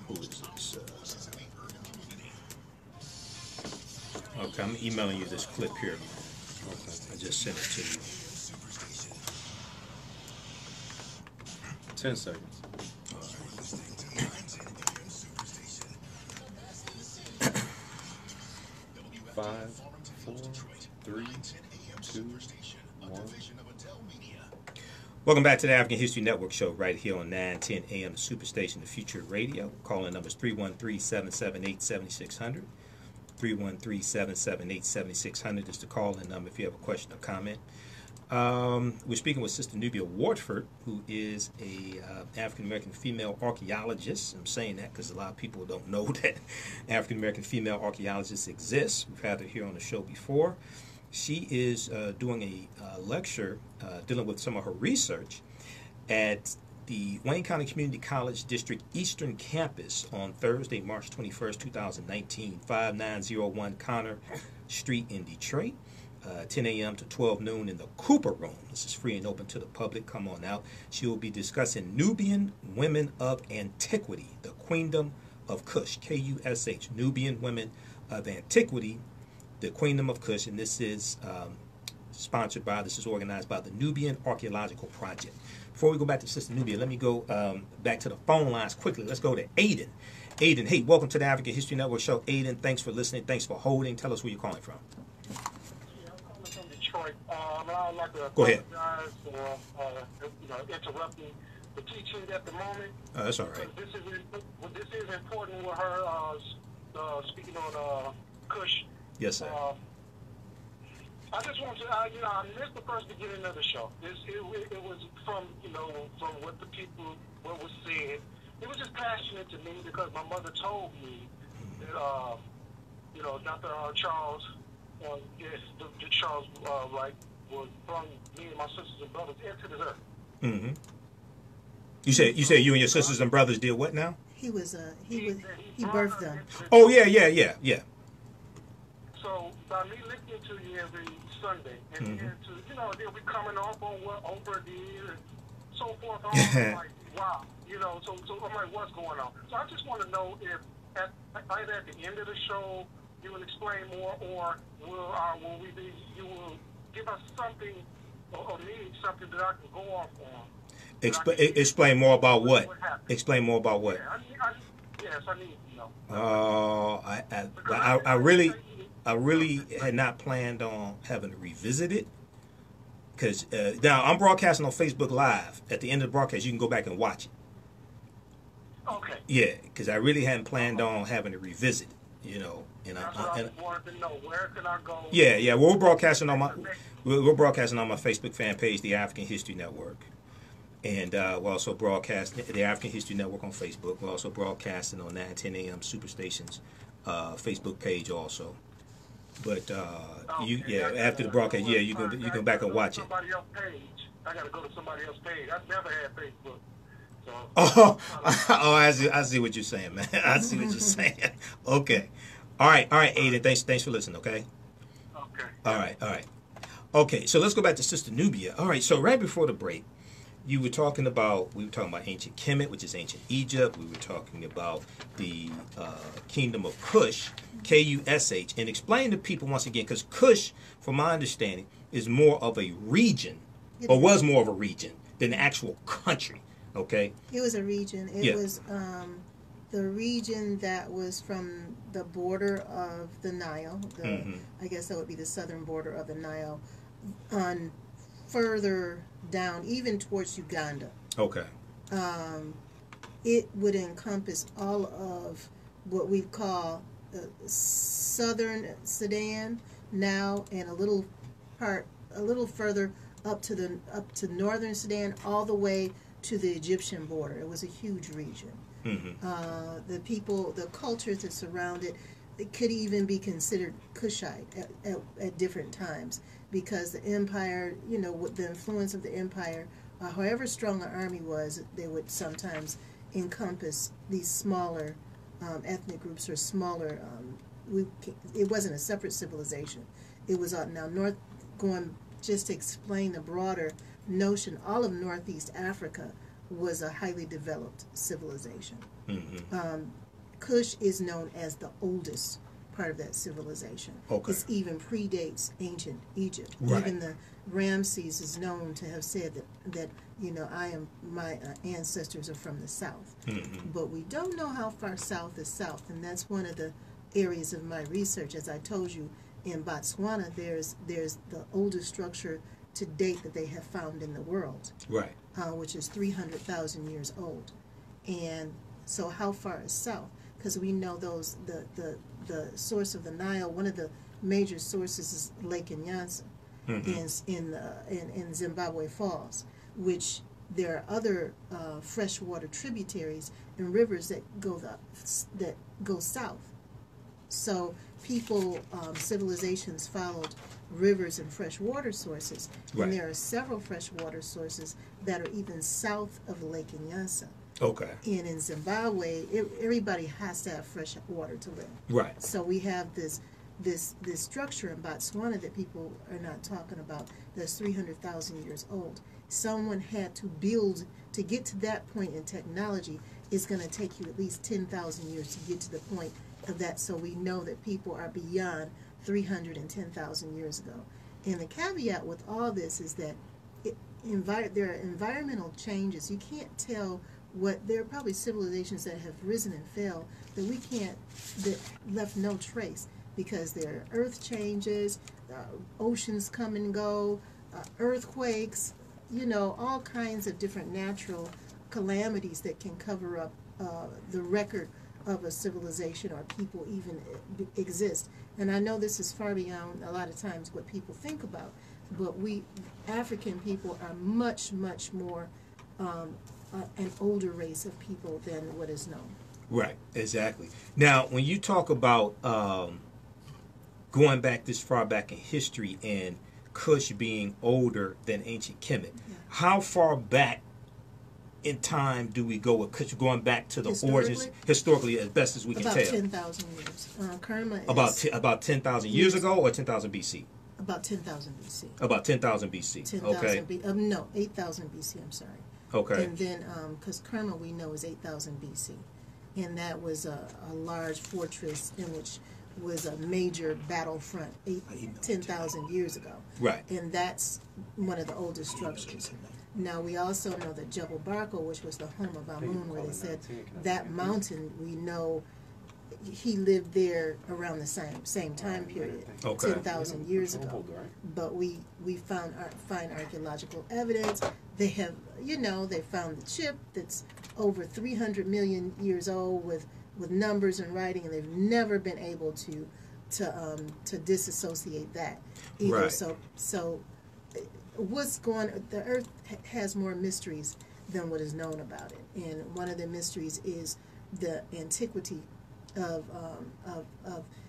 Who is this? Okay, I'm emailing you this clip here. Okay, I just sent it to you. 10 seconds. 5, 4, 3, 2, 1. Welcome back to the African History Network show right here on 910 AM Superstation, the Future Radio. Calling numbers 313-778-7600. 313-778-7600 is the call-in number if you have a question or comment. We're speaking with Sista Nubia Wardford, who is a African-American female archaeologist. I'm saying that because a lot of people don't know that African-American female archaeologists exist. We've had her here on the show before. She is doing a lecture dealing with some of her research at the Wayne County Community College District Eastern Campus on Thursday, March 21st, 2019, 5901 Connor Street in Detroit, 10 a.m. to 12 noon in the Cooper Room. This is free and open to the public. Come on out. She will be discussing Nubian Women of Antiquity, the Queendom of Kush, K-U-S-H, Nubian Women of Antiquity, the Queendom of Kush, and this is organized by the Nubian Archaeological Project. Before we go back to Sista Nubia, let me go back to the phone lines quickly. Let's go to Aiden. Aiden, hey, welcome to the African History Network show. Aiden, thanks for listening. Thanks for holding. Tell us where you're calling from. I'm calling from Detroit. I'd like to go ahead. Apologize for interrupting the teaching at the moment. That's all right. This is important with her speaking on Kush. Yes, sir. I just want to, I missed the first beginning of the show. It was from, from what the people, what was said. It was just passionate to me because my mother told me that, Dr. Charles, yes, the Charles Wright was from me and my sisters and brothers into this earth. Mm-hmm. You said you and your sisters and brothers did what now? He birthed them. Oh yeah. So by me listening to you every Sunday, and then then we coming off on what Oprah did and so forth. I'm like, wow, So I'm like, what's going on? So I just want to know if either at the end of the show you will explain more, or will you will give us something or me something that I can go off on. Explain more about what? Explain more about what? Yes, I need to know. Oh, I really had not planned on having to revisit it, because now I'm broadcasting on Facebook Live. At the end of the broadcast, you can go back and watch it. Okay. Yeah, because I really hadn't planned on having to revisit it, And that's what I wanted to know. Where can I go? Yeah. Well, we're broadcasting on my Facebook fan page, the African History Network. And we're also broadcasting the African History Network on Facebook. We're also broadcasting on 910 AM Superstation's Facebook page also. But after the broadcast, you can go back and watch it. Somebody else's page. I got to go to somebody else's page. I've never had Facebook. So. I see what you're saying, man. I see what you're saying. Okay. All right, Aiden. Thanks for listening. Okay. Okay. All right. Okay. So let's go back to Sista Nubia. All right. So right before the break, we were talking about ancient Kemet, which is ancient Egypt. We were talking about the Kingdom of Kush, Kush, and explain to people once again, because Kush, from my understanding, is more of a region, or was more of a region than the actual country. Okay. It was a region. It was the region that was from the border of the Nile. I guess that would be the southern border of the Nile, on further down, even towards Uganda. Okay. It would encompass all of what we call southern Sudan now, and a little further up to northern Sudan, all the way to the Egyptian border. It was a huge region. The people, the cultures that surround it, it could even be considered Kushite at different times, because the empire, with the influence of the empire, however strong an army was, they would sometimes encompass these smaller ethnic groups, or smaller. It wasn't a separate civilization. It was now north. Going just to explain the broader notion, all of Northeast Africa was a highly developed civilization. Kush is known as the oldest part of that civilization. Okay. It even predates ancient Egypt. Right. Even the Ramses is known to have said that my ancestors are from the south. But we don't know how far south is south, and that's one of the areas of my research. As I told you, in Botswana, there's the oldest structure to date that they have found in the world, right? Which is 300,000 years old. And so, how far is south? Because we know the source of the Nile. One of the major sources is Lake Nyasa in Zimbabwe Falls, which there are other freshwater tributaries and rivers that go south. So people, civilizations followed rivers and freshwater sources, and there are several freshwater sources that are even south of Lake Nyasa. Okay. And in Zimbabwe, everybody has to have fresh water to live. Right. So we have this structure in Botswana that people are not talking about, that's 300,000 years old. Someone had to build to get to that point in technology. It's going to take you at least 10,000 years to get to the point of that. So we know that people are beyond 310,000 years ago. And the caveat with all this is that there are environmental changes. You can't tell there are probably civilizations that have risen and fell that left no trace, because there are earth changes, oceans come and go, earthquakes, all kinds of different natural calamities that can cover up the record of a civilization or people even exist. And I know this is far beyond a lot of times what people think about, but we African people are much, much more an older race of people than what is known. Right, exactly. Now, when you talk about going back this far back in history and Kush being older than ancient Kemet, how far back in time do we go with Kush, going back to the origins, historically, as best as we can tell? About 10,000 years. Kerma about 10,000 years ago, or 10,000 BC? About 10,000 BC. About 10,000 BC. 10,000 okay. No, 8,000 BC, I'm sorry. Okay. And then, because Kerma we know is 8,000 BC. And that was a large fortress in which was a major battlefront 10,000 years ago. Right. And that's one of the oldest structures. Now, we also know that Jebel Barka, which was the home of Amun, where they said that mountain, we know he lived there around the same time period, 10,000 years ago. But we find archaeological evidence. They have, they found the chip that's over 300 million years old with numbers and writing, and they've never been able to disassociate that either. Right. So what's going? The Earth has more mysteries than what is known about it, and one of the mysteries is the antiquity of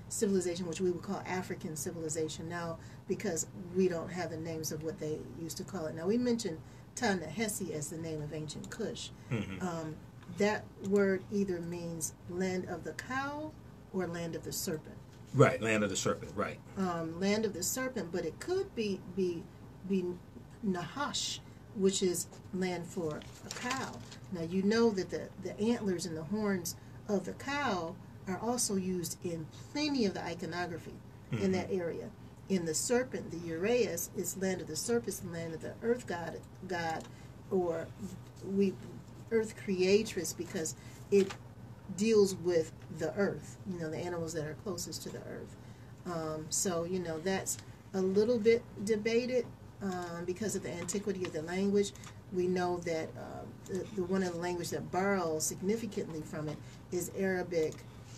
civilization, which we would call African civilization now, because we don't have the names of what they used to call it. Now, we mentioned Ta-Nehisi as the name of ancient Kush. Mm-hmm. That word either means land of the cow or land of the serpent. Right, land of the serpent, right. Land of the serpent, but it could be Nahash, which is land for a cow. Now, you know that the antlers and the horns of the cow are also used in plenty of the iconography in that area. In the serpent, the Uraeus is land of the serpent, land of the earth god, or earth creatress, because it deals with the earth, the animals that are closest to the earth. So, that's a little bit debated because of the antiquity of the language. We know that one of the languages that borrows significantly from it is Arabic,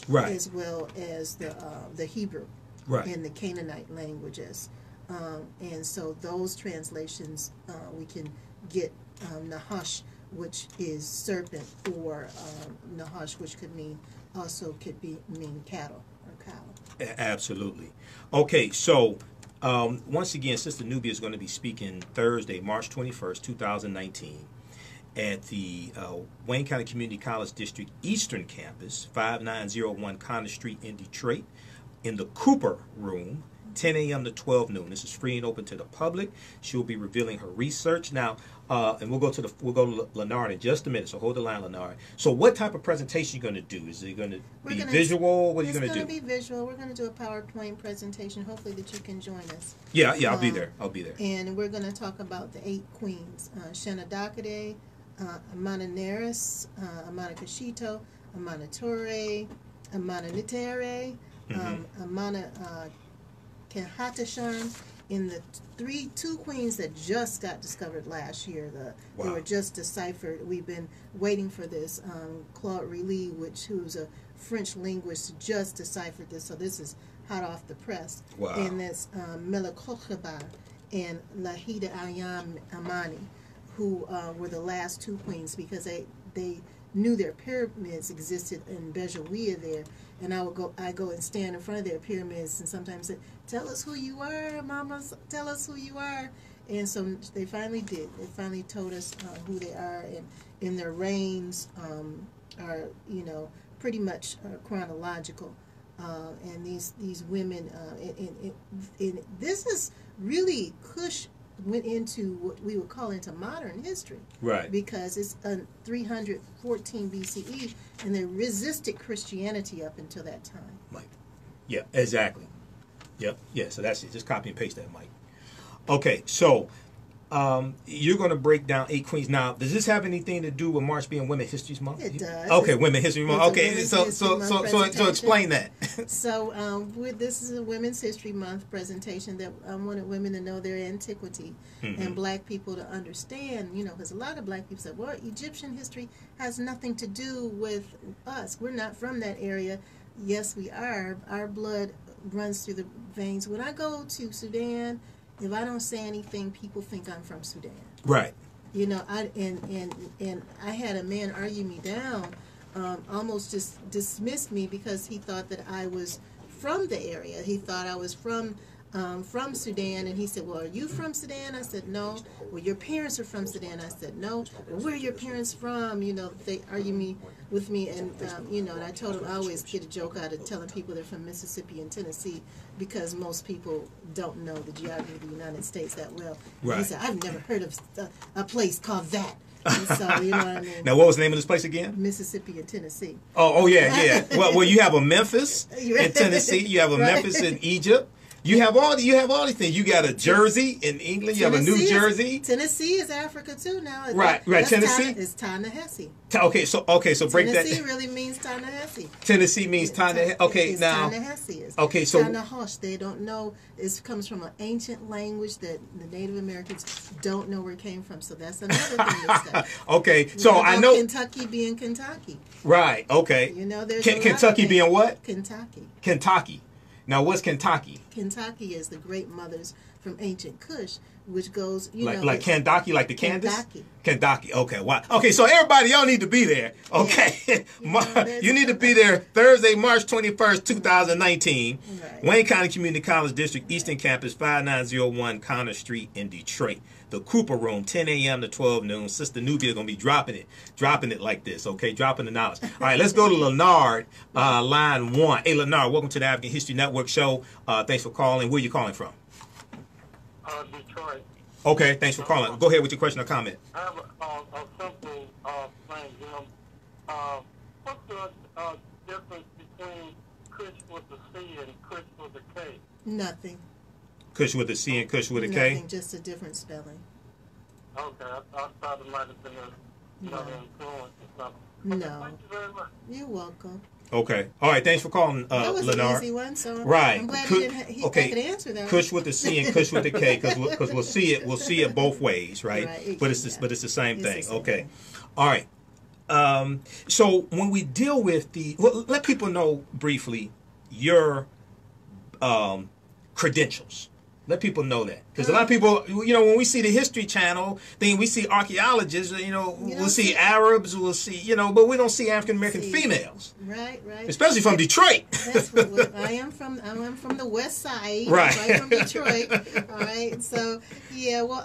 right, as well as the Hebrew, right, and the Canaanite languages. And so those translations, we can get Nahash, which is serpent, or Nahash, which could mean cattle or cow. Absolutely. Okay, so once again, Sister Nubia is going to be speaking Thursday, March 21st, 2019, at the Wayne County Community College District Eastern Campus, 5901 Connor Street in Detroit, in the Cooper Room, 10 a.m. to 12 noon. This is free and open to the public. She'll be revealing her research now, and we'll go to Lenard in just a minute. So hold the line, Lenard. So, what type of presentation are you going to do? Is it going to be visual? What are you going to do? It's going to be visual. We're going to do a PowerPoint presentation. Hopefully, that you can join us. Yeah, I'll be there. And we're going to talk about the 8 queens: Shenandoah, Amana Neris, Amana Kushito, Amana Torre, Amana Nitere, Amana Kenhatashan, in the 2 queens that just got discovered last year. They were just deciphered. We've been waiting for this. Claude Riley, who's a French linguist, just deciphered this. So this is hot off the press. Wow. And that's Melakochaba and Lahida Ayam Amani, who were the last 2 queens, because they knew their pyramids existed in Bejawiya there. And I go and stand in front of their pyramids and sometimes say, "Tell us who you are, Mama. Tell us who you are." And so they finally did. They finally told us who they are, and their reigns are pretty much chronological. And these women, and this is really Kush went into what we would call into modern history, right? Because it's 314 BCE, and they resisted Christianity up until that time. Mike, yeah, exactly. Yep, yeah. So that's it. Just copy and paste that, Mike. Okay, so You're going to break down 8 queens. Now, does this have anything to do with March being Women's History Month? It does. Okay, Women's History Month. Okay, so explain that. So this is a Women's History Month presentation that I wanted women to know their antiquity and black people to understand, because a lot of black people say, well, Egyptian history has nothing to do with us. We're not from that area. Yes, we are. Our blood runs through the veins. When I go to Sudan, if I don't say anything, people think I'm from Sudan. Right. I had a man argue me down, almost just dismissed me because he thought that I was from the area. He thought I was from Sudan, and he said, well, are you from Sudan? I said, no. Well, your parents are from Sudan. I said, no. Well, where are your parents from? They argue with me, and and I told him I always get a joke out of telling people they're from Mississippi and Tennessee because most people don't know the geography of the United States that well. Right. He said, I've never heard of a place called that. And so, you know what I mean? Now, what was the name of this place again? Mississippi and Tennessee. Oh yeah. Well, you have a Memphis in Tennessee. You have a Memphis in Egypt. You have all these things. You got a Jersey in England. You have a New Jersey. Tennessee is Africa too now. Right. Tennessee is Ta-Nehisi. Okay, so break that. Tennessee really means Ta-Nehisi. Tennessee means Ta-Nehisi. Okay, now. Ta-Nehisi. Okay, so. Ta-Nahosh. They don't know. It comes from an ancient language that the Native Americans don't know where it came from. So that's another thing to say. Okay, so I know Kentucky being Kentucky. Right. Okay. There's Kentucky being what? Kentucky. Now, what's Kentucky? Kentucky is the great mothers from ancient Kush, which goes, like Kentucky, like the Kansas? Kentucky. Okay, wow. Okay, so everybody, y'all need to be there. Okay. You need to be there Thursday, March 21st, 2019. Right. Wayne County Community College District, Eastern Campus, 5901 Connor Street in Detroit. The Cooper Room, 10 a.m. to 12 noon. Sista Nubia is going to be dropping it like this, okay? Dropping the knowledge. All right, let's go to Leonard, line 1. Hey, Leonard, welcome to the African History Network show. Thanks for calling. Where are you calling from? Detroit. Okay, thanks for calling. Go ahead with your question or comment. I have a simple thing, what's the difference between Kush with a C and Kush with a K? Nothing. Kush with a C and Kush with a K? Nothing, just a different spelling. Okay, I thought it might have been another influence or something. No. Thank you very much. You're welcome. Okay. All right, thanks for calling, that was Leonard. an easy one, so right. I'm glad I could answer that. Kush with the C and Kush with the K, because we'll see it both ways, right? But it's the same thing. Okay. All right. So when we deal with let people know briefly your credentials. Let people know that. Because a lot of people, when we see the History Channel, then we see archaeologists, we'll see Arabs, we'll see, but we don't see African-American females. Right. Especially from Detroit. That's what I am from the west side. Right. From Detroit. All right. So, yeah, well,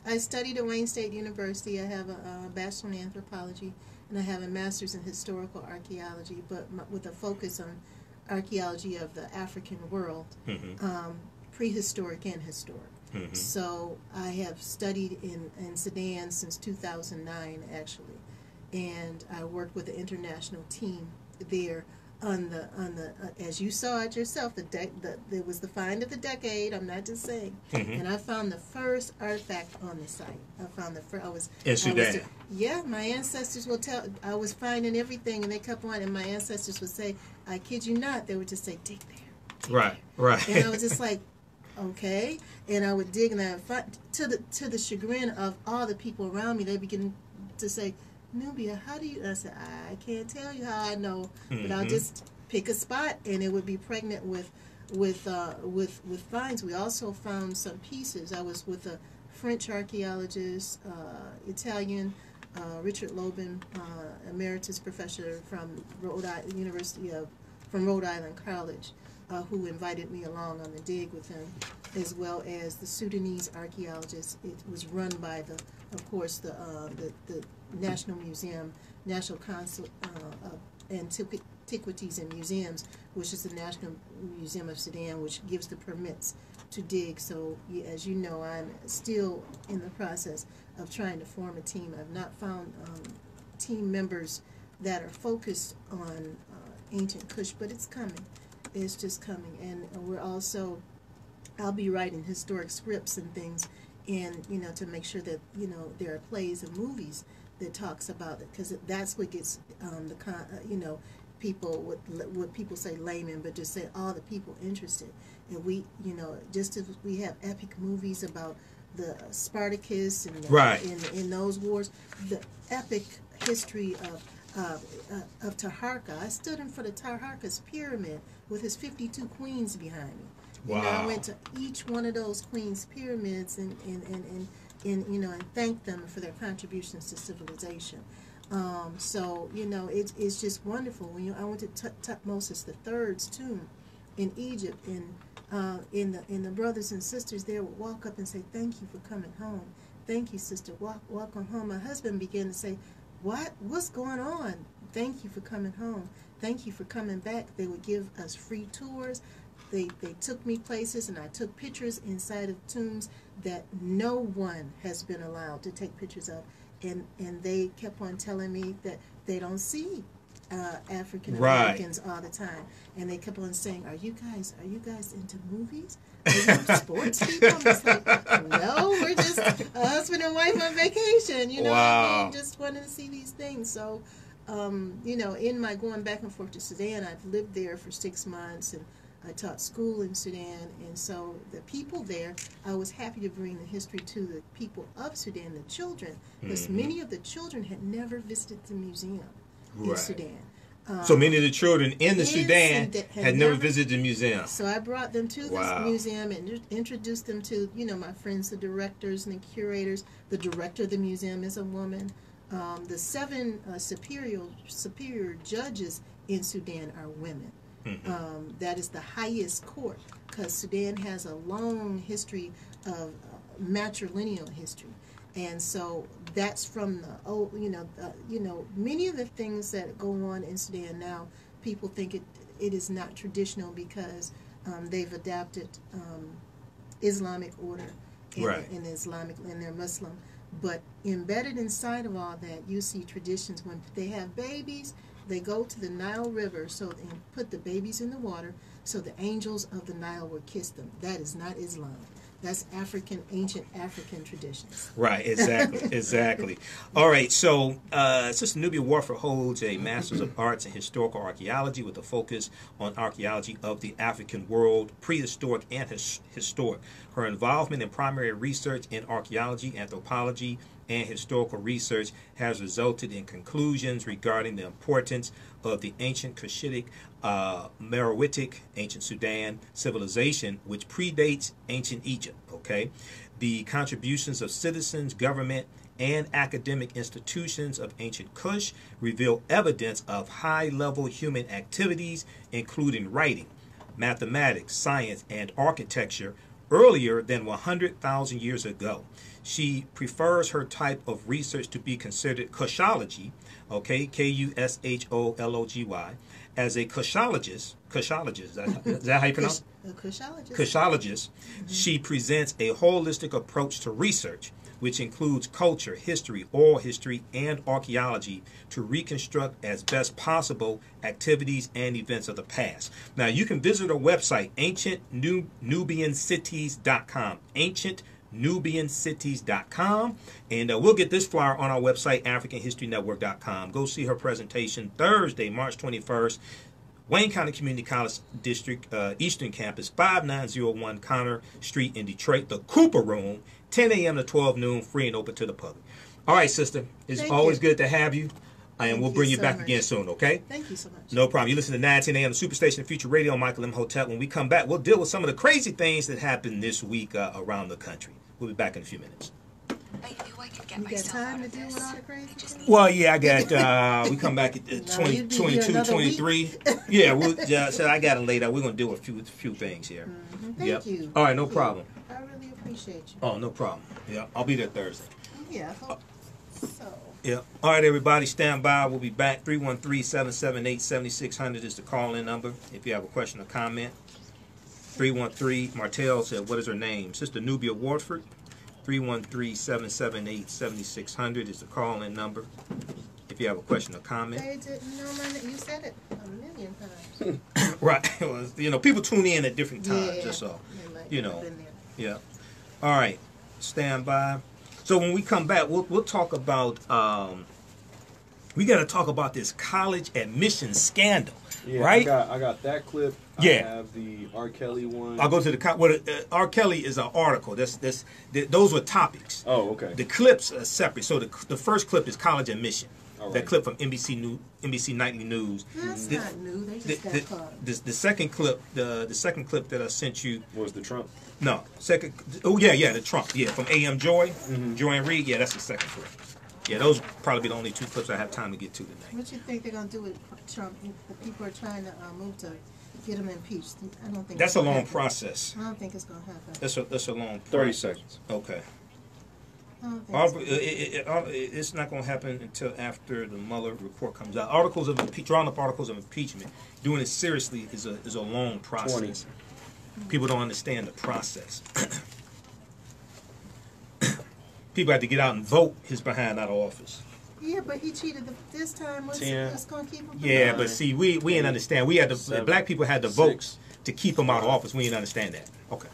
I studied at Wayne State University. I have a bachelor in anthropology, and I have a master's in historical archaeology, but with a focus on archaeology of the African world. Prehistoric and historic. So I have studied in Sudan since 2009, actually, and I worked with the international team there on the as you saw it yourself. It was the find of the decade. I'm not just saying. And I found the first artifact on the site. I found the first. I was in Sudan. My ancestors will tell. I was finding everything, and they kept on. And my ancestors would say, "I kid you not." They would just say, "Dig there." Right. And I was just like, okay, and I would dig, and I would find, to the chagrin of all the people around me, they begin to say, "Nubia, how do you?" And I said, "I can't tell you how I know, but I'll just pick a spot," and it would be pregnant with finds. We also found some pieces. I was with a French archaeologist, Italian, Richard Lobin, emeritus professor from Rhode Island College. Who invited me along on the dig with him, as well as the Sudanese archaeologist. It was run by the National Museum, National Council of Antiquities and Museums, which is the National Museum of Sudan, which gives the permits to dig. So, as you know, I'm still in the process of trying to form a team. I've not found team members that are focused on ancient Kush, but it's coming. It's just coming, and we're also, I'll be writing historic scripts and things and to make sure that there are plays and movies that talks about it, because that's what gets people, what people say laymen, but just say all the people interested. And we, just as we have epic movies about the Spartacus and in those wars, the epic history of Taharka. I stood in front of Taharka's pyramid with his 52 queens behind me. Wow. I went to each one of those queens' pyramids and thanked them for their contributions to civilization. So it's just wonderful. When I went to Tutmosis III's tomb in Egypt, and the brothers and sisters there would walk up and say, "Thank you for coming home. Thank you, sister. Walk on home." My husband began to say, "What's going on? Thank you for coming home. Thank you for coming back." They would give us free tours. They took me places, and I took pictures inside of tombs that no one has been allowed to take pictures of. And they kept on telling me that they don't see African Americans all the time, and they kept on saying, "Are you guys into movies? Are you sports people?" I'm just like, "No, we're just a husband and wife on vacation." Wow. I mean, just wanting to see these things. So, in my going back and forth to Sudan, I've lived there for 6 months, and I taught school in Sudan, and so the people there, I was happy to bring the history to the people of Sudan, the children, because many of the children had never visited the museum in Sudan. So many of the children in the Sudan had never visited the museum. So I brought them to this museum and introduced them to, my friends, the directors and the curators. The director of the museum is a woman. The 7 superior judges in Sudan are women. That is the highest court, because Sudan has a long history of matrilineal history, and so that's from the old. Many of the things that go on in Sudan now, people think it is not traditional because they've adapted Islamic order and they're Muslim, but embedded inside of all that, you see traditions. When they have babies, they go to the Nile River and put the babies in the water so the angels of the Nile will kiss them. That is not Islam. That's ancient African traditions. Right, exactly. All right, so Sista Nubia Wardford holds a Master's of Arts in Historical Archaeology with a focus on archaeology of the African world, prehistoric and historic. Her involvement in primary research in archaeology, anthropology, and historical research has resulted in conclusions regarding the importance of the ancient Cushitic, Meroitic, ancient Sudan civilization, which predates ancient Egypt. Okay, the contributions of citizens, government, and academic institutions of ancient Kush reveal evidence of high-level human activities, including writing, mathematics, science, and architecture, earlier than 100,000 years ago. She prefers her type of research to be considered Kushology, okay, Kusholgy, as a Kushologist, is that how you pronounce it? Kushologist. She presents a holistic approach to research, which includes culture, history, oral history, and archaeology to reconstruct as best possible activities and events of the past. Now, you can visit our website, ancientnubiancities.com, ancientnubiancities.com, and we'll get this flyer on our website, africanhistorynetwork.com. Go see her presentation Thursday, March 21st, Wayne County Community College District, Eastern Campus, 5901 Connor Street in Detroit, the Cooper Room, 10 a.m. to 12 noon, free and open to the public. All right, sister. It's always good to have you. And we'll bring you back again soon, okay? Thank you so much. No problem. You listen to 910 a.m. Superstation Future Radio. Michael Imhotep. When we come back, we'll deal with some of the crazy things that happened this week around the country. We'll be back in a few minutes. You got time to deal with all the crazy things? Well, yeah, I got, we come back at 22, 23. Yeah, so I got it later. We're going to deal with a few things here. Thank you. All right, no problem. I really appreciate you. Oh, no problem. Yeah, I'll be there Thursday. Yeah, I hope so. Yeah. All right, everybody, stand by. We'll be back. 313-778-7600 is the call-in number if you have a question or comment. 313, Martell said, what is her name? Sista Nubia Wardford. 313-778-7600 is the call-in number if you have a question or comment. They didn't know my name. You said it a million times. Right. Well, people tune in at different times. That's all. Yeah. All right. stand by. So when we come back, we'll talk about. We got to talk about this college admission scandal, Yeah, right? I got that clip. Yeah. I have the R. Kelly one. I'll go to the R. Kelly is an article. Those were topics. Oh, okay. The clips are separate. So the first clip is college admission. All That right. clip from NBC Nightly News. That's not new. They just got caught. The second clip, the second clip that I sent you was the Trump. No, second. Oh yeah, the Trump. Yeah, from AM Joy, Joy and Reed. Yeah, that's the second clip. Yeah, those probably be the only two clips I have time to get to tonight. What you think they're gonna do with Trump? The people are trying to move to get him impeached. I don't think That's a long happen. process. I don't think it's gonna happen. That's a long. 30 process. seconds. Okay. I don't think It's not going to happen until after the Mueller report comes out. Articles of drawing up articles of impeachment, doing it seriously is a long process. People don't understand the process. People have to get out and vote his behind out of office. Yeah, but he cheated this time. What's gonna keep him? Yeah, but see, we didn't understand. We had the black people had the votes to keep him out of office. We didn't understand that. Okay.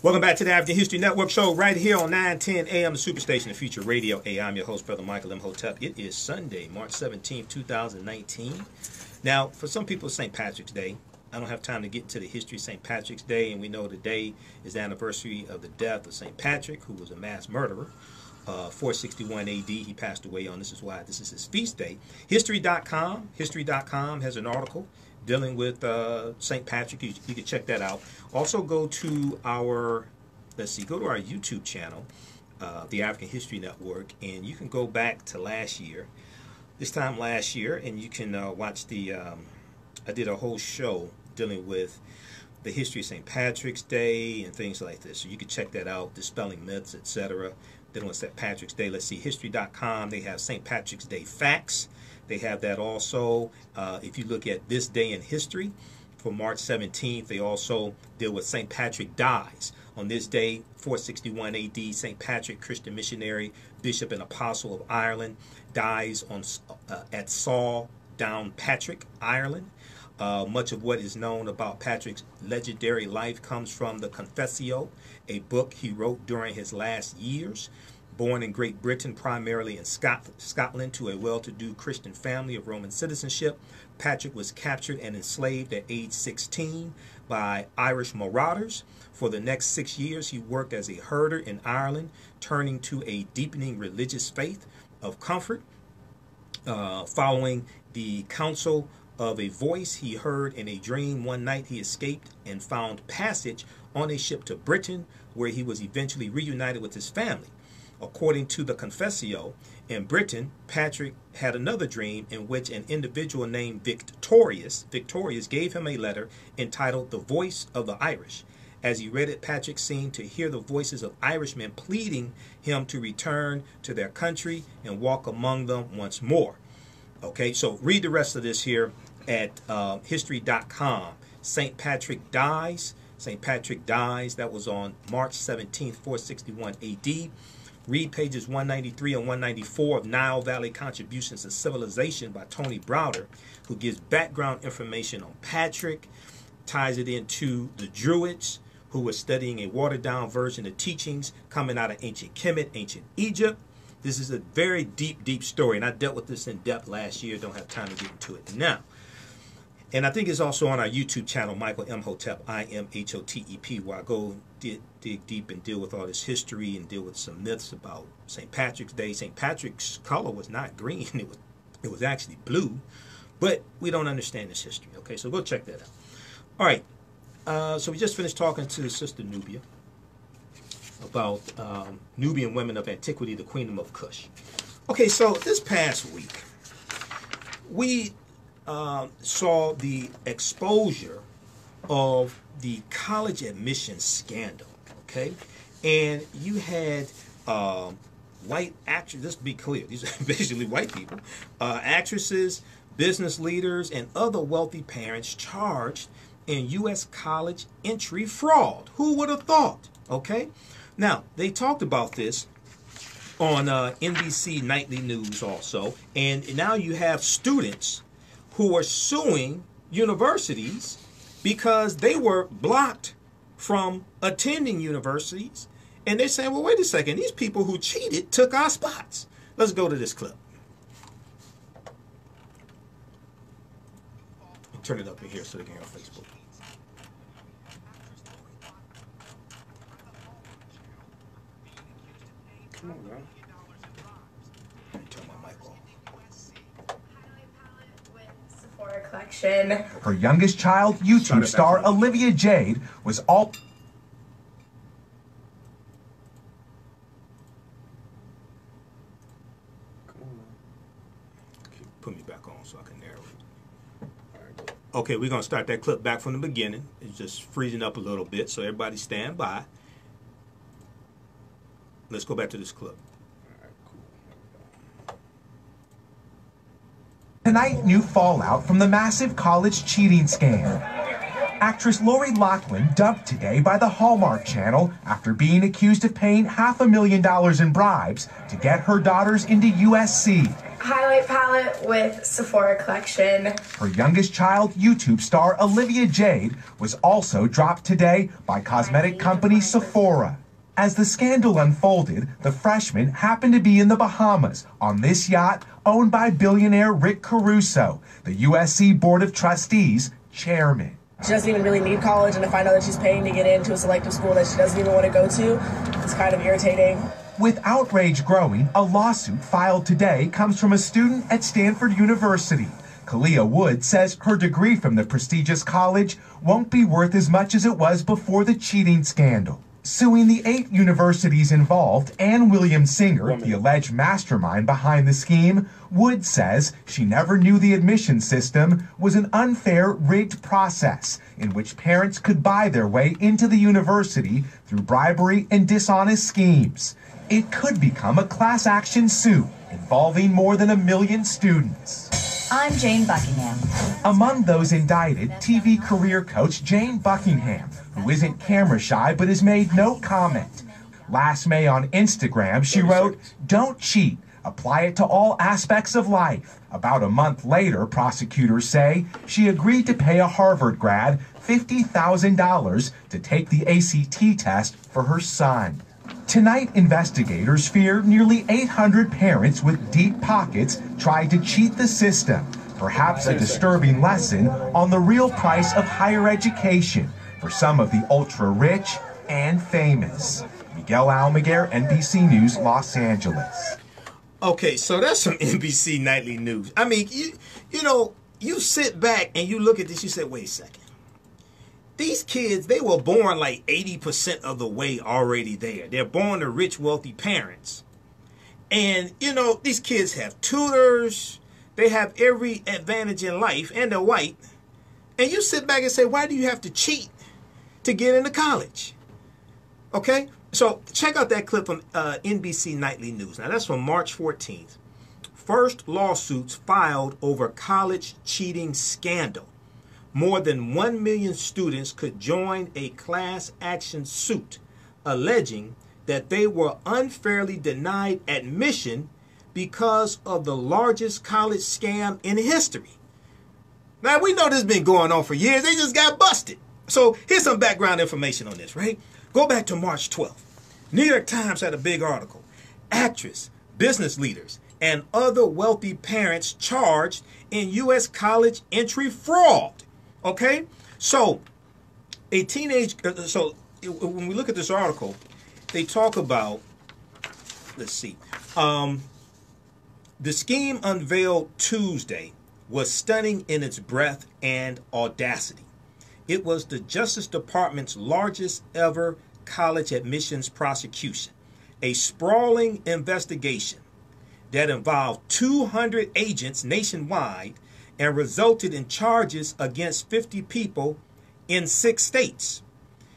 Welcome back to the African History Network show right here on 910 AM, the Superstation of Future Radio. Hey, I'm your host, Brother Michael Imhotep. It is Sunday, March 17th, 2019. Now, for some people, it's St. Patrick's Day. I don't have time to get into the history of St. Patrick's Day, and we know today is the anniversary of the death of St. Patrick, who was a mass murderer. 461 AD, he passed away on. This is why this is his feast day. History.com has an article dealing with St. Patrick. You can check that out. Also go to our, go to our YouTube channel, the African History Network, and you can go back to this time last year, and you can watch I did a whole show dealing with the history of St. Patrick's Day and things like this. So you can check that out, dispelling myths, etc. Dealing with St. Patrick's Day. Let's see, history.com, they have St. Patrick's Day facts. They have that also. If you look at this day in history, for March 17th, they also deal with St. Patrick dies. On this day, 461 AD, St. Patrick, Christian missionary, bishop and apostle of Ireland, dies at Saul Downpatrick, Ireland. Much of what is known about Patrick's legendary life comes from the Confessio, a book he wrote during his last years. Born in Great Britain, primarily in Scotland, to a well-to-do Christian family of Roman citizenship, Patrick was captured and enslaved at age 16 by Irish marauders. For the next 6 years, he worked as a herder in Ireland, turning to a deepening religious faith of comfort. Following the counsel of a voice he heard in a dream one night, he escaped and found passage on a ship to Britain, where he was eventually reunited with his family. According to the Confessio, in Britain, Patrick had another dream in which an individual named Victorious gave him a letter entitled The Voice of the Irish. As he read it, Patrick seemed to hear the voices of Irishmen pleading him to return to their country and walk among them once more. Okay, so read the rest of this here at history.com. St. Patrick dies. St. Patrick dies. That was on March 17th, 461 AD. Read pages 193 and 194 of Nile Valley Contributions to Civilization by Tony Browder, who gives background information on Patrick, ties it into the Druids, who were studying a watered-down version of teachings coming out of ancient Kemet, ancient Egypt. This is a very deep, deep story, and I dealt with this in depth last year. Don't have time to get into it now. And I think it's also on our YouTube channel, Michael Imhotep, I-M-H-O-T-E-P, where I go dig deep and deal with all this history and deal with some myths about St. Patrick's Day. St. Patrick's color was not green. It was actually blue. But we don't understand this history. Okay, so go check that out. All right. So we just finished talking to Sista Nubia about Nubian Women of Antiquity, the Queendom of Kush. Okay, so this past week, we saw the exposure of the college admission scandal, okay? And you had white actresses, let's be clear, these are basically white people, actresses, business leaders, and other wealthy parents charged in U.S. college entry fraud. Who would have thought, okay? Now, they talked about this on NBC Nightly News also, and now you have students who are suing universities because they were blocked from attending universities. And they're saying, well, wait a second, these people who cheated took our spots. Let's go to this clip. Turn it up in here so they can hear on Facebook. Come on, girl. Turn my mic off. Collection. Her youngest child, YouTube star Olivia Jade, was all... Put me back on so I can narrow it. Okay, we're going to start that clip back from the beginning. It's just freezing up a little bit, so everybody stand by. Let's go back to this clip. Tonight, new fallout from the massive college cheating scam. Actress Lori Loughlin dumped today by the Hallmark Channel after being accused of paying $500,000 in bribes to get her daughters into USC. Highlight palette with Sephora collection. Her youngest child, YouTube star Olivia Jade, was also dropped today by cosmetic company Sephora. As the scandal unfolded, the freshman happened to be in the Bahamas on this yacht owned by billionaire Rick Caruso, the USC Board of Trustees chairman. She doesn't even really need college, and to find out that she's paying to get into a selective school that she doesn't even want to go to, it's kind of irritating. With outrage growing, a lawsuit filed today comes from a student at Stanford University. Kalia Wood says her degree from the prestigious college won't be worth as much as it was before the cheating scandal. Suing the 8 universities involved and William Singer, the alleged mastermind behind the scheme, Wood says she never knew the admission system was an unfair, rigged process in which parents could buy their way into the university through bribery and dishonest schemes. It could become a class action suit involving more than 1 million students. I'm Jane Buckingham. Among those indicted, TV career coach Jane Buckingham, who isn't camera shy but has made no comment. Last May on Instagram, she wrote, "Don't cheat. Apply it to all aspects of life." About a month later, prosecutors say she agreed to pay a Harvard grad $50,000 to take the ACT test for her son. Tonight, investigators fear nearly 800 parents with deep pockets tried to cheat the system. Perhaps a disturbing lesson on the real price of higher education for some of the ultra-rich and famous. Miguel Almaguer, NBC News, Los Angeles. Okay, so that's some NBC Nightly News. I mean, you know, you sit back and you look at this, you say, wait a second. These kids, they were born like 80% of the way already there. They're born to rich, wealthy parents. And, you know, these kids have tutors. They have every advantage in life, and they're white. And you sit back and say, why do you have to cheat to get into college? Okay? So check out that clip from NBC Nightly News. Now, that's from March 14th. First lawsuits filed over college cheating scandal. More than 1 million students could join a class action suit alleging that they were unfairly denied admission because of the largest college scam in history. Now, we know this has been going on for years. They just got busted. So here's some background information on this, right? Go back to March 12th. New York Times had a big article. Actress, business leaders, and other wealthy parents charged in U.S. college entry fraud. Okay, so a teenage, when we look at this article, they talk about, let's see, the scheme unveiled Tuesday was stunning in its breadth and audacity. It was the Justice Department's largest ever college admissions prosecution, a sprawling investigation that involved 200 agents nationwide and resulted in charges against 50 people in 6 states.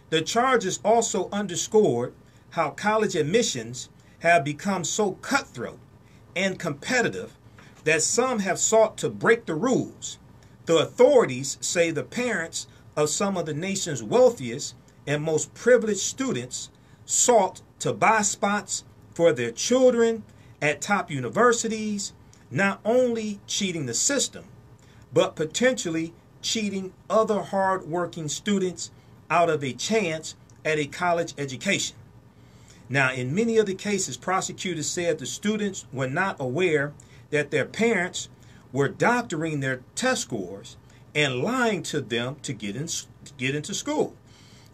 The charges also underscored how college admissions have become so cutthroat and competitive that some have sought to break the rules. The authorities say the parents of some of the nation's wealthiest and most privileged students sought to buy spots for their children at top universities, not only cheating the system, but potentially cheating other hard-working students out of a chance at a college education. Now, in many of the cases, prosecutors said the students were not aware that their parents were doctoring their test scores and lying to them to get into school.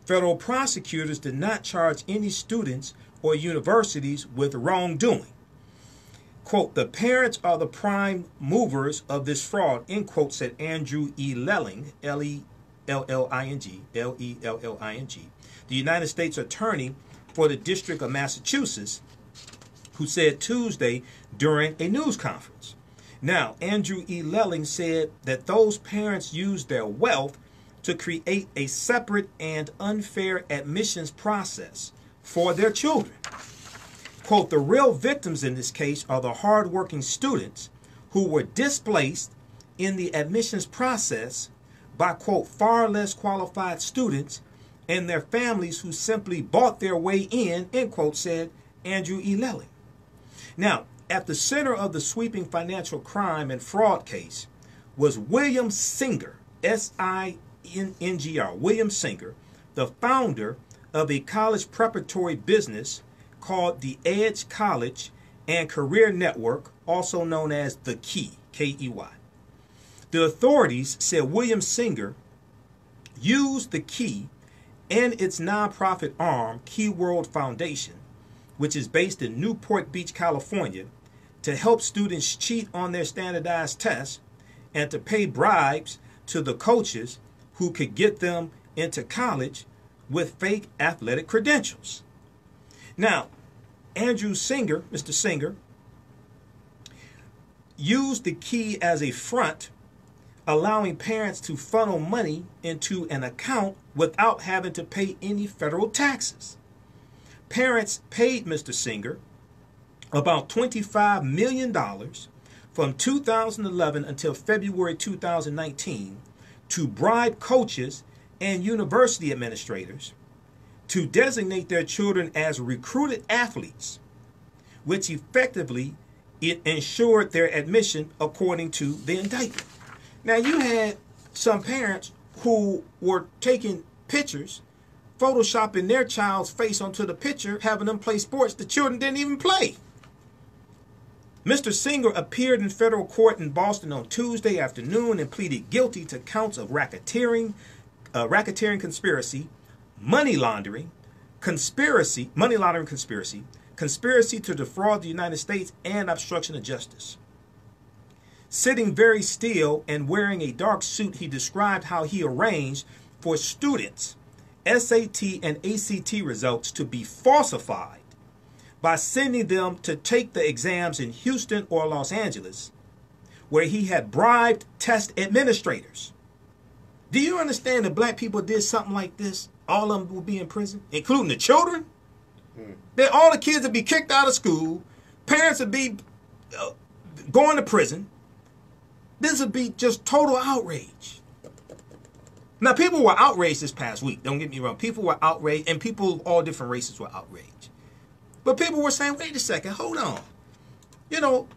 Federal prosecutors did not charge any students or universities with wrongdoing. Quote, the parents are the prime movers of this fraud, end quote, said Andrew E. Lelling, L-E-L-L-I-N-G, L-E-L-L-I-N-G, the United States Attorney for the District of Massachusetts, who said Tuesday during a news conference. Now, Andrew E. Lelling said that those parents used their wealth to create a separate and unfair admissions process for their children. Quote, the real victims in this case are the hardworking students who were displaced in the admissions process by, quote, far less qualified students and their families who simply bought their way in, end quote, said Andrew E. Lelling. Now, at the center of the sweeping financial crime and fraud case was William Singer, S-I-N-G-R, William Singer, the founder of a college preparatory business called the Edge College and Career Network, also known as The Key, K-E-Y. The authorities said William Singer used The Key and its nonprofit arm, Key World Foundation, which is based in Newport Beach, California, to help students cheat on their standardized tests and to pay bribes to the coaches who could get them into college with fake athletic credentials. Now, Andrew Singer, Mr. Singer, used The Key as a front, allowing parents to funnel money into an account without having to pay any federal taxes. Parents paid Mr. Singer about $25 million from 2011 until February 2019 to bribe coaches and university administrators to designate their children as recruited athletes, which effectively it ensured their admission according to the indictment. Now, you had some parents who were taking pictures, photoshopping their child's face onto the picture, having them play sports the children didn't even play. Mr. Singer appeared in federal court in Boston on Tuesday afternoon and pleaded guilty to counts of racketeering conspiracy, money laundering conspiracy, conspiracy to defraud the United States, and obstruction of justice. Sitting very still and wearing a dark suit, he described how he arranged for students' SAT and ACT results to be falsified by sending them to take the exams in Houston or Los Angeles, where he had bribed test administrators. Do you understand that black people did something like this? All of them will be in prison, including the children. That all the kids would be kicked out of school. Parents would be going to prison. This would be just total outrage. Now, people were outraged this past week. Don't get me wrong. People were outraged, and people of all different races were outraged. But people were saying, wait a second, hold on. You know,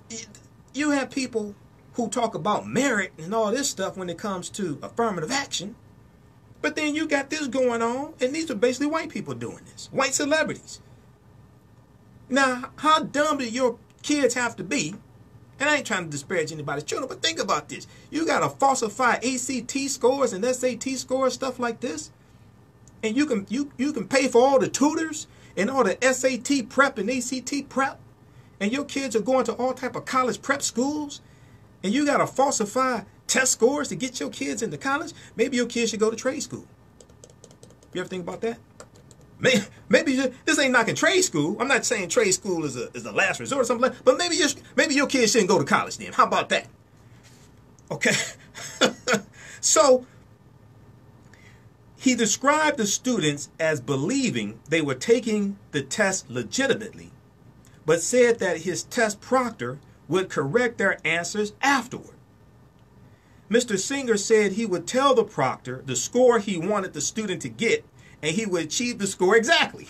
you have people who talk about merit and all this stuff when it comes to affirmative action. But then you got this going on, and these are basically white people doing this. White celebrities. Now, how dumb do your kids have to be? And I ain't trying to disparage anybody's children, but think about this. You got to falsify ACT scores and SAT scores, stuff like this. And you can pay for all the tutors and all the SAT prep and ACT prep. And your kids are going to all type of college prep schools. And you got to falsify test scores to get your kids into college. Maybe your kids should go to trade school. You ever think about that? Maybe this ain't knocking trade school. I'm not saying trade school is a last resort or something like that. But maybe your kids shouldn't go to college then. How about that? Okay. So he described the students as believing they were taking the test legitimately, but said that his test proctor would correct their answers afterward. Mr. Singer said he would tell the proctor the score he wanted the student to get, and he would achieve the score exactly.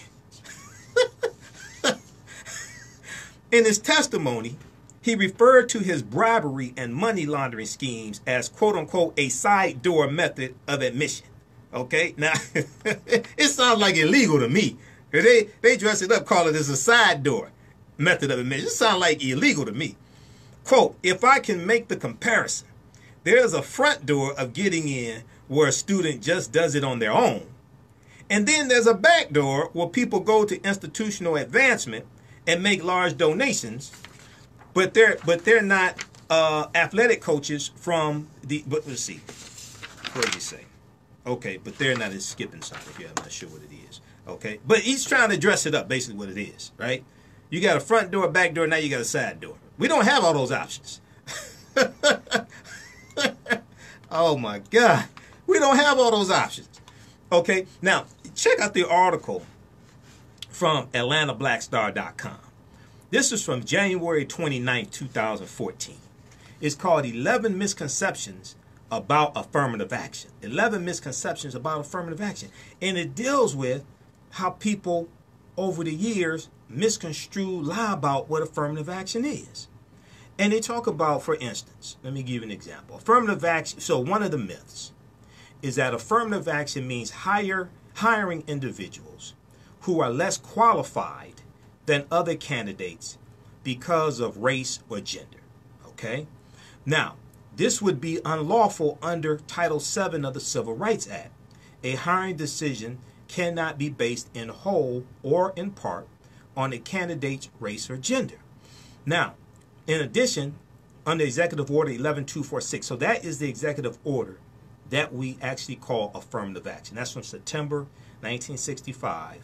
In his testimony, he referred to his bribery and money laundering schemes as, quote unquote, a side door method of admission. Okay, now it sounds like illegal to me. They dress it up, call it as a side door method of admission. It sounds like illegal to me. Quote, if I can make the comparison, there's a front door of getting in where a student just does it on their own. And then there's a back door where people go to institutional advancement and make large donations, but they're not athletic coaches from the, but let's see, what did he say? Okay, but they're not his skipping side, if you're not sure what it is. Okay, but he's trying to dress it up, basically what it is, right? You got a front door, back door, now you got a side door. We don't have all those options. Oh my God. We don't have all those options. Okay, now check out the article from AtlantaBlackStar.com. This is from January 29, 2014. It's called 11 Misconceptions About Affirmative Action. 11 Misconceptions About Affirmative Action. And it deals with how people over the years misconstrue, lie about what affirmative action is. And they talk about, for instance, let me give you an example. Affirmative action, so one of the myths is that affirmative action means hiring individuals who are less qualified than other candidates because of race or gender. Okay? Now, this would be unlawful under Title VII of the Civil Rights Act. A hiring decision cannot be based in whole or in part on a candidate's race or gender. Now, in addition, under Executive Order 11246, so that is the executive order that we actually call affirmative action. That's from September 1965.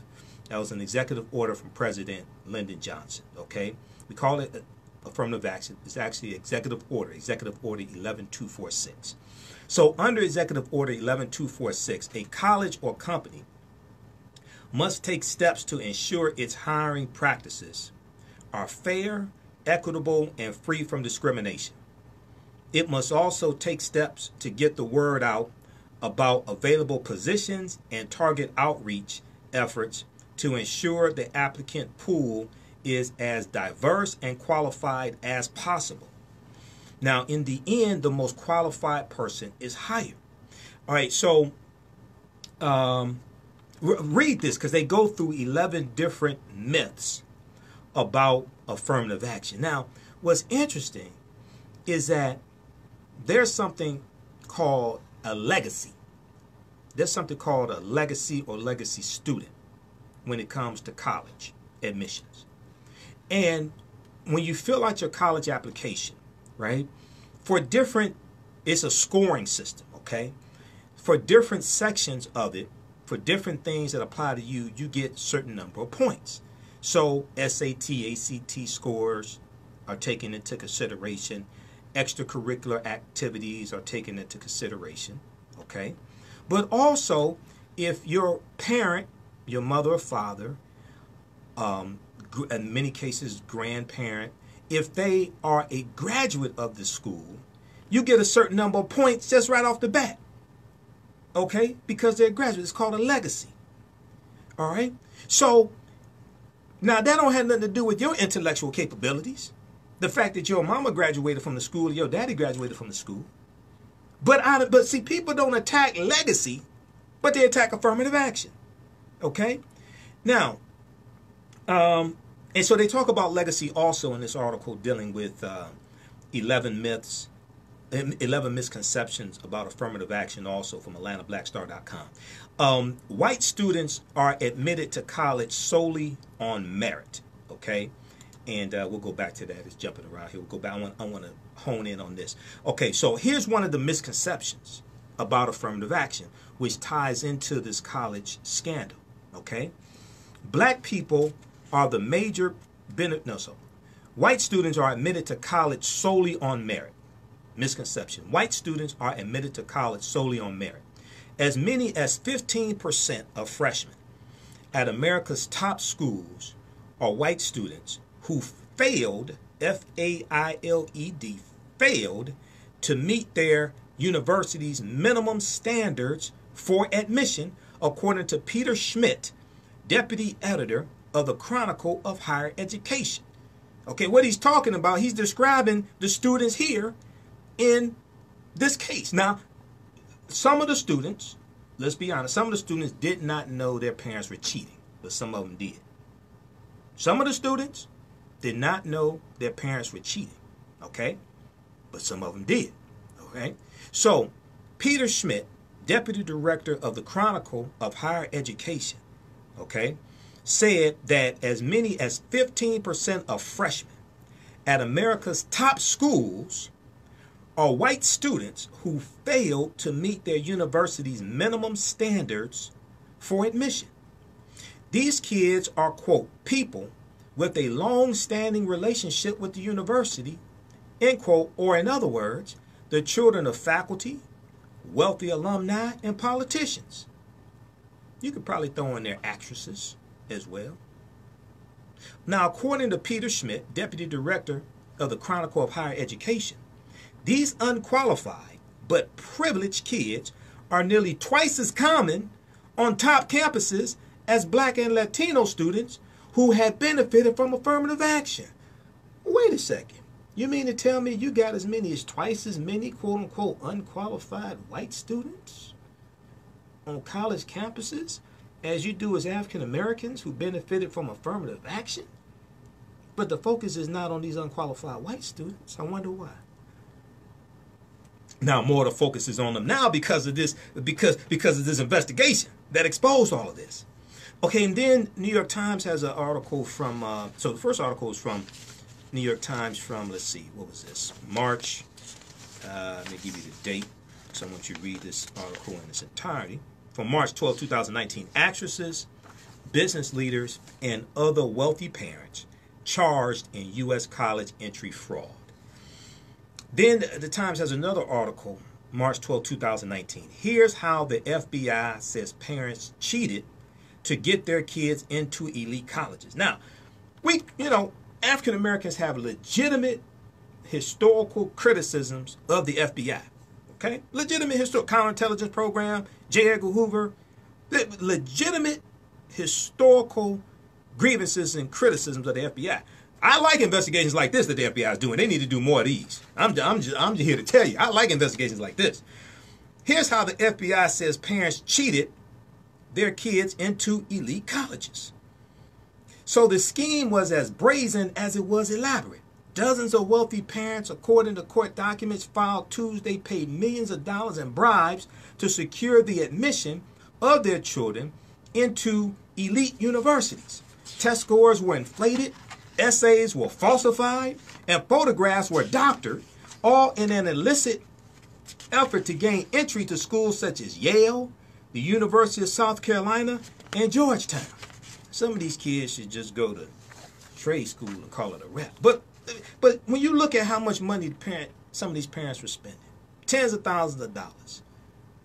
That was an executive order from President Lyndon Johnson. Okay, we call it affirmative action. It's actually Executive Order 11246. So under Executive Order 11246, a college or company must take steps to ensure its hiring practices are fair, equitable, and free from discrimination. It must also take steps to get the word out about available positions and target outreach efforts to ensure the applicant pool is as diverse and qualified as possible. Now, in the end, the most qualified person is hired. All right, so read this because they go through 11 different myths about affirmative action. Now, what's interesting is that there's something called a legacy. There's something called a legacy or legacy student when it comes to college admissions. And when you fill out your college application, right, for different, it's a scoring system, okay? For different sections of it, for different things that apply to you, you get a certain number of points. So SAT, ACT scores are taken into consideration. Extracurricular activities are taken into consideration, okay? But also, if your parent, your mother or father, in many cases grandparent, if they are a graduate of the school, you get a certain number of points just right off the bat, okay? Because they're graduates. It's called a legacy, all right? So now that don't have nothing to do with your intellectual capabilities. The fact that your mama graduated from the school, your daddy graduated from the school. But see, people don't attack legacy, but they attack affirmative action. Okay? Now, and so they talk about legacy also in this article dealing with 11 myths, 11 misconceptions about affirmative action also from AtlantaBlackStar.com. White students are admitted to college solely on merit. Okay? And we'll go back to that. It's jumping around here. We'll go back. I want to hone in on this. Okay, so here's one of the misconceptions about affirmative action, which ties into this college scandal. Okay, black people are the major white students are admitted to college solely on merit. Misconception. White students are admitted to college solely on merit. As many as 15% of freshmen at America's top schools are white students who failed, F-A-I-L-E-D, failed to meet their university's minimum standards for admission, according to Peter Schmidt, deputy editor of the Chronicle of Higher Education. Okay, what he's talking about, he's describing the students here in this case. Now, some of the students, let's be honest, some of the students did not know their parents were cheating, but some of them did. Some of the students did not know their parents were cheating, okay? But some of them did, okay? So, Peter Schmidt, Deputy Director of the Chronicle of Higher Education, okay, said that as many as 15% of freshmen at America's top schools are white students who failed to meet their university's minimum standards for admission. These kids are, quote, people with a long-standing relationship with the university, end quote, or in other words, the children of faculty, wealthy alumni, and politicians. You could probably throw in there actresses as well. Now, according to Peter Schmidt, Deputy Director of the Chronicle of Higher Education, these unqualified but privileged kids are nearly twice as common on top campuses as Black and Latino students who had benefited from affirmative action. Wait a second. You mean to tell me you got as many as twice as many quote-unquote unqualified white students on college campuses as you do as African Americans who benefited from affirmative action? But the focus is not on these unqualified white students. I wonder why. Now more of the focus is on them now because of this investigation that exposed all of this. Okay, and then New York Times has an article from, so the first article is from New York Times from, let's see, what was this? March, let me give you the date, so I want you to read this article in its entirety. From March 12, 2019, actresses, business leaders, and other wealthy parents charged in U.S. college entry fraud. Then the Times has another article, March 12, 2019. Here's how the FBI says parents cheated to get their kids into elite colleges. Now, African Americans have legitimate historical criticisms of the FBI. Okay? Legitimate historical counterintelligence program, J. Edgar Hoover, legitimate historical grievances and criticisms of the FBI. I like investigations like this that the FBI is doing. They need to do more of these. I'm just here to tell you, I like investigations like this. Here's how the FBI says parents cheated their kids into elite colleges. So the scheme was as brazen as it was elaborate. Dozens of wealthy parents, according to court documents filed Tuesday, paid millions of dollars in bribes to secure the admission of their children into elite universities. Test scores were inflated, essays were falsified, and photographs were doctored, all in an illicit effort to gain entry to schools such as Yale, the University of South Carolina, and Georgetown. Some of these kids should just go to trade school and call it a rep. But when you look at how much money some of these parents were spending, tens of thousands of dollars,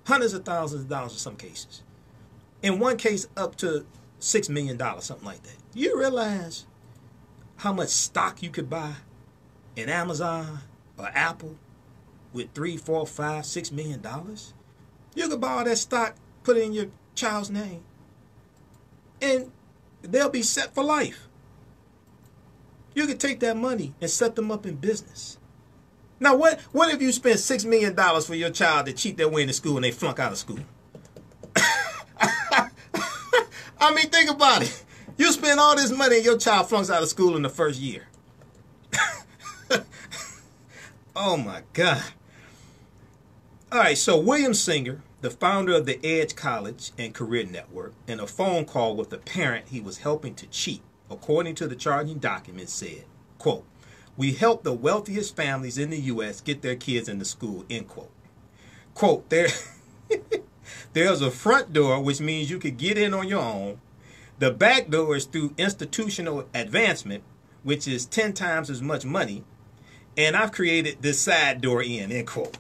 hundreds of thousands of dollars in some cases, in one case up to $6 million, something like that. You realize how much stock you could buy in Amazon or Apple with $3, $4, $5, $6 million? You could buy all that stock, put it in your child's name, and they'll be set for life. You could take that money and set them up in business. Now, what if you spent $6 million for your child to cheat their way into school and they flunk out of school? I mean, think about it. You spend all this money and your child flunks out of school in the first year. Oh, my God. All right, so William Singer, the founder of the Edge College and Career Network, in a phone call with a parent he was helping to cheat, according to the charging document, said, quote, "We help the wealthiest families in the U.S. get their kids into school," end quote. Quote, there's a front door, which means you could get in on your own. The back door is through institutional advancement, which is 10 times as much money. And I've created this side door in, end quote.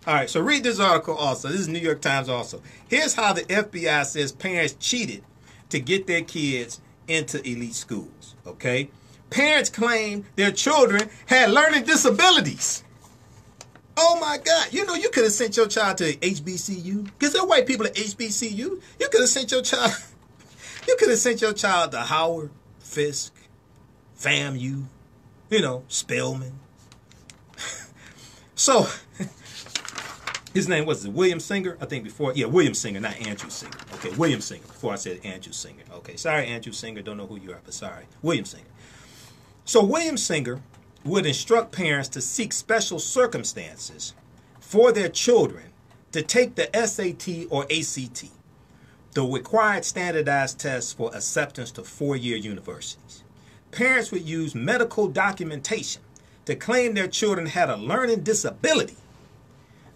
All right, so read this article also. This is New York Times also. Here's how the FBI says parents cheated to get their kids into elite schools, okay? Parents claim their children had learning disabilities. Oh, my God. You know, you could have sent your child to HBCU. Because there are white people at HBCU. You could have sent your child... You could have sent your child to Howard, Fisk, FAMU, Spelman. So his name was William Singer, I think before. Yeah, William Singer, not Andrew Singer. Okay, William Singer. Before I said Andrew Singer. Okay, sorry, Andrew Singer. Don't know who you are, but sorry. William Singer. So William Singer would instruct parents to seek special circumstances for their children to take the SAT or ACT, the required standardized tests for acceptance to four-year universities. Parents would use medical documentation to claim their children had a learning disability.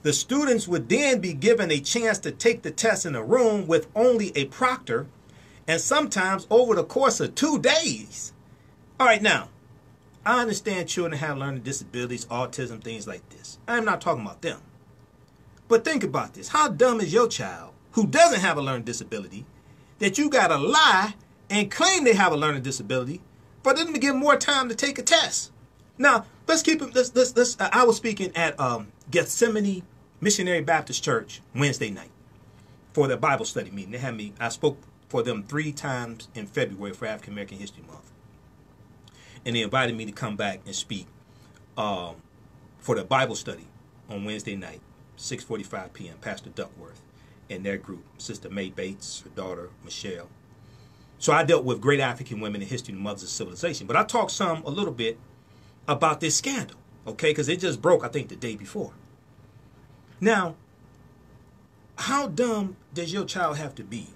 The students would then be given a chance to take the test in a room with only a proctor, and sometimes over the course of 2 days. All right, now, I understand children have learning disabilities, autism, things like this. I'm not talking about them. But think about this. How dumb is your child who doesn't have a learning disability that you got to lie and claim they have a learning disability for them to get more time to take a test? Now, let's keep it. Let's. I was speaking at Gethsemane Missionary Baptist Church Wednesday night for their Bible study meeting. They had me. I spoke for them 3 times in February for African American History Month, and they invited me to come back and speak for the Bible study on Wednesday night, 6:45 p.m. Pastor Duckworth and their group, Sister May Bates, her daughter Michelle. So I dealt with great African women in history and mothers of civilization, but I talked a little bit about this scandal, okay? Because it just broke, I think, the day before. Now, how dumb does your child have to be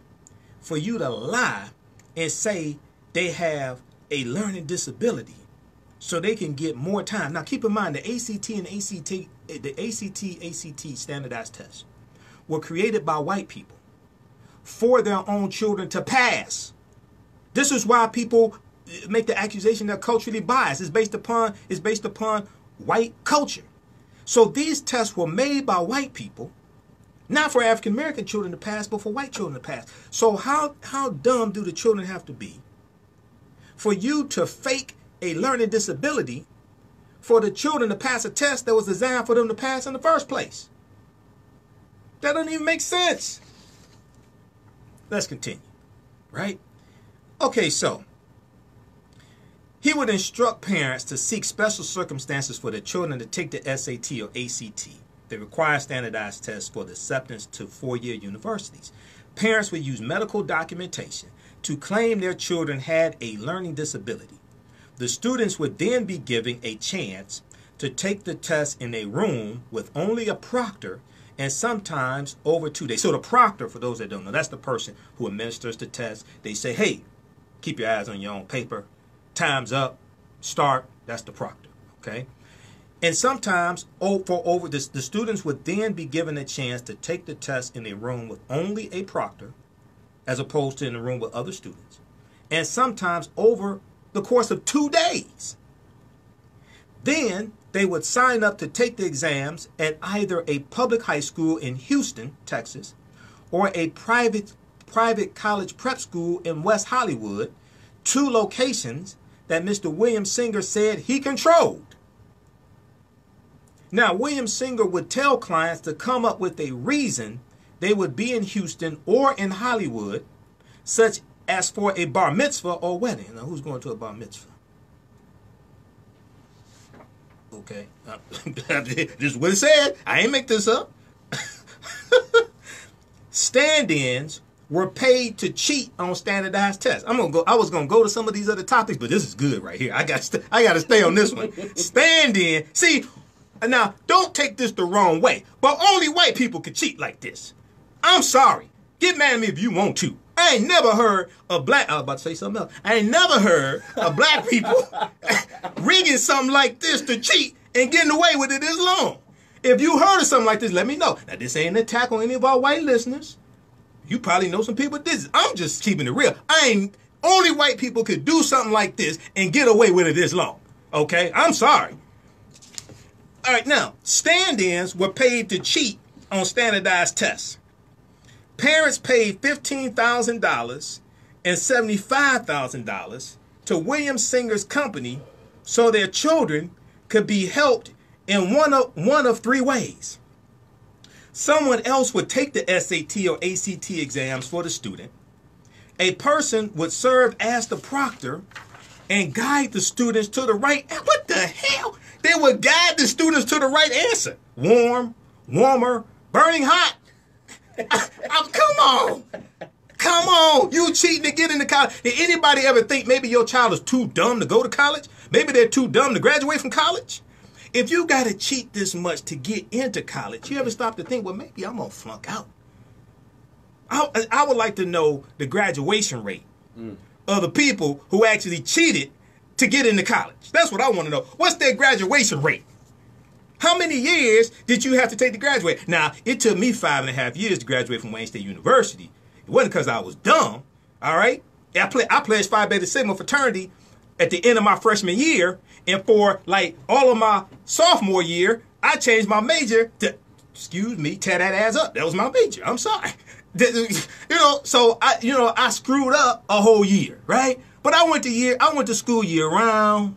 for you to lie and say they have a learning disability so they can get more time? Now, keep in mind, the ACT and ACT standardized tests were created by white people for their own children to pass. This is why people make the accusation they're culturally biased. It's based upon white culture. So these tests were made by white people, not for African American children to pass, but for white children to pass. So how dumb do the children have to be for you to fake a learning disability for the children to pass a test that was designed for them to pass in the first place? That doesn't even make sense. Let's continue, right? Okay, so he would instruct parents to seek special circumstances for their children to take the SAT or ACT, the required standardized test for the acceptance to four-year universities. Parents would use medical documentation to claim their children had a learning disability. The students would then be given a chance to take the test in a room with only a proctor and sometimes over 2 days. So the proctor, for those that don't know, that's the person who administers the test. They say, hey, keep your eyes on your own paper. Time's up. Start. That's the proctor. Okay? And sometimes the students would then be given a chance to take the test in a room with only a proctor as opposed to in a room with other students. And sometimes over the course of 2 days. Then they would sign up to take the exams at either a public high school in Houston, Texas, or a private college prep school in West Hollywood, 2 locations that Mr. William Singer said he controlled. Now, William Singer would tell clients to come up with a reason they would be in Houston or in Hollywood, such as for a bar mitzvah or wedding. Now, who's going to a bar mitzvah? Okay. This is what it said. I ain't make this up. Stand-ins were paid to cheat on standardized tests. I was gonna go to some of these other topics, but this is good right here. I got to stay on this one. Stand-in. See, now don't take this the wrong way, but only white people can cheat like this. I'm sorry. Get mad at me if you want to. I ain't never heard of black. I was about to say something else. I ain't never heard of black people rigging something like this to cheat and getting away with it this long. If you heard of something like this, let me know. Now, this ain't an attack on any of our white listeners. You probably know some people this. I'm just keeping it real. Only white people could do something like this and get away with it this long. Okay? I'm sorry. All right, now, stand-ins were paid to cheat on standardized tests. Parents paid $15,000 and $75,000 to William Singer's company so their children could be helped in one of 3 ways. Someone else would take the SAT or ACT exams for the student. A person would serve as the proctor and guide the students to the right. What the hell? They would guide the students to the right answer. Warmer, Burning hot. Come on. You cheating to get into college. Did anybody ever think maybe your child is too dumb to go to college? Maybe they're too dumb to graduate from college? If you got to cheat this much to get into college, you ever stop to think, well, maybe I'm going to flunk out? I would like to know the graduation rate of the people who actually cheated to get into college. That's what I want to know. What's their graduation rate? How many years did you have to take to graduate? Now, it took me 5.5 years to graduate from Wayne State University. It wasn't because I was dumb, all right? I pledged Phi Beta Sigma fraternity at the end of my freshman year, and for like all of my sophomore year, I changed my major to, tear that ass up. That was my major. I'm sorry. So I screwed up a whole year, right? But I went to school year round.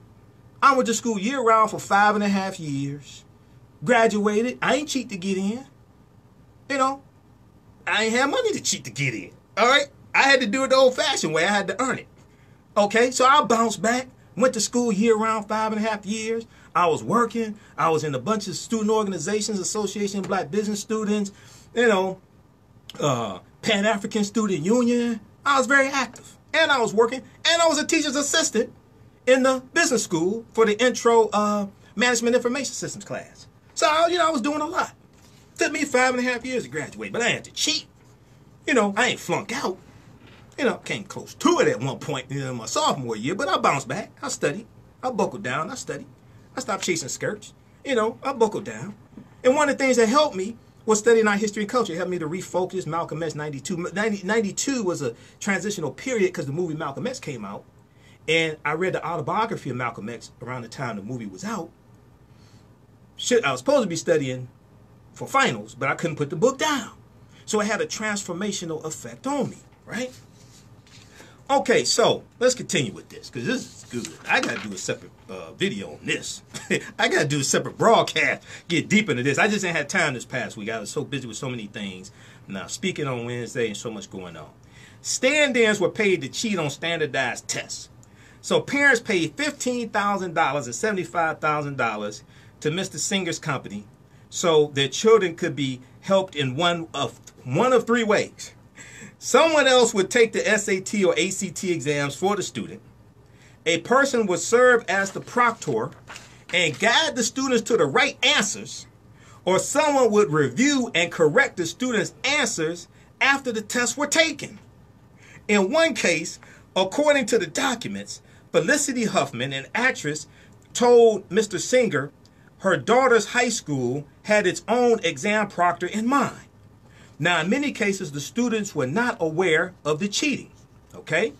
I went to school year round for 5.5 years. Graduated. I ain't cheat to get in. I ain't have money to cheat to get in. All right? I had to do it the old-fashioned way. I had to earn it. Okay? So I bounced back. Went to school year round 5.5 years. I was working. I was in a bunch of student organizations, Association of Black Business Students, Pan-African Student Union. I was very active. And I was working. And I was a teacher's assistant in the business school for the intro management information systems class. So, I was doing a lot. Took me 5.5 years to graduate, but I had to cheat. I ain't flunk out. Came close to it at one point in my sophomore year, but I bounced back. I studied. I buckled down. I studied. I stopped chasing skirts. I buckled down. And one of the things that helped me was studying our history and culture. It helped me to refocus. Malcolm X 92. 92 was a transitional period because the movie Malcolm X came out. And I read the autobiography of Malcolm X around the time the movie was out. I was supposed to be studying for finals, but I couldn't put the book down. So it had a transformational effect on me, right? Okay, so let's continue with this because this is good. I got to do a separate video on this. I got to do a separate broadcast, get deep into this. I just ain't had time this past week. I was so busy with so many things. Now, speaking on Wednesday and so much going on. Stand-ins were paid to cheat on standardized tests. So parents paid $15,000 and $75,000 to Mr. Singer's company so their children could be helped in one of 3 ways. Someone else would take the SAT or ACT exams for the student. A person would serve as the proctor and guide the students to the right answers, or someone would review and correct the students' answers after the tests were taken. In one case, according to the documents, Felicity Huffman, an actress, told Mr. Singer her daughter's high school had its own exam proctor in mind. Now, in many cases, the students were not aware of the cheating, okay?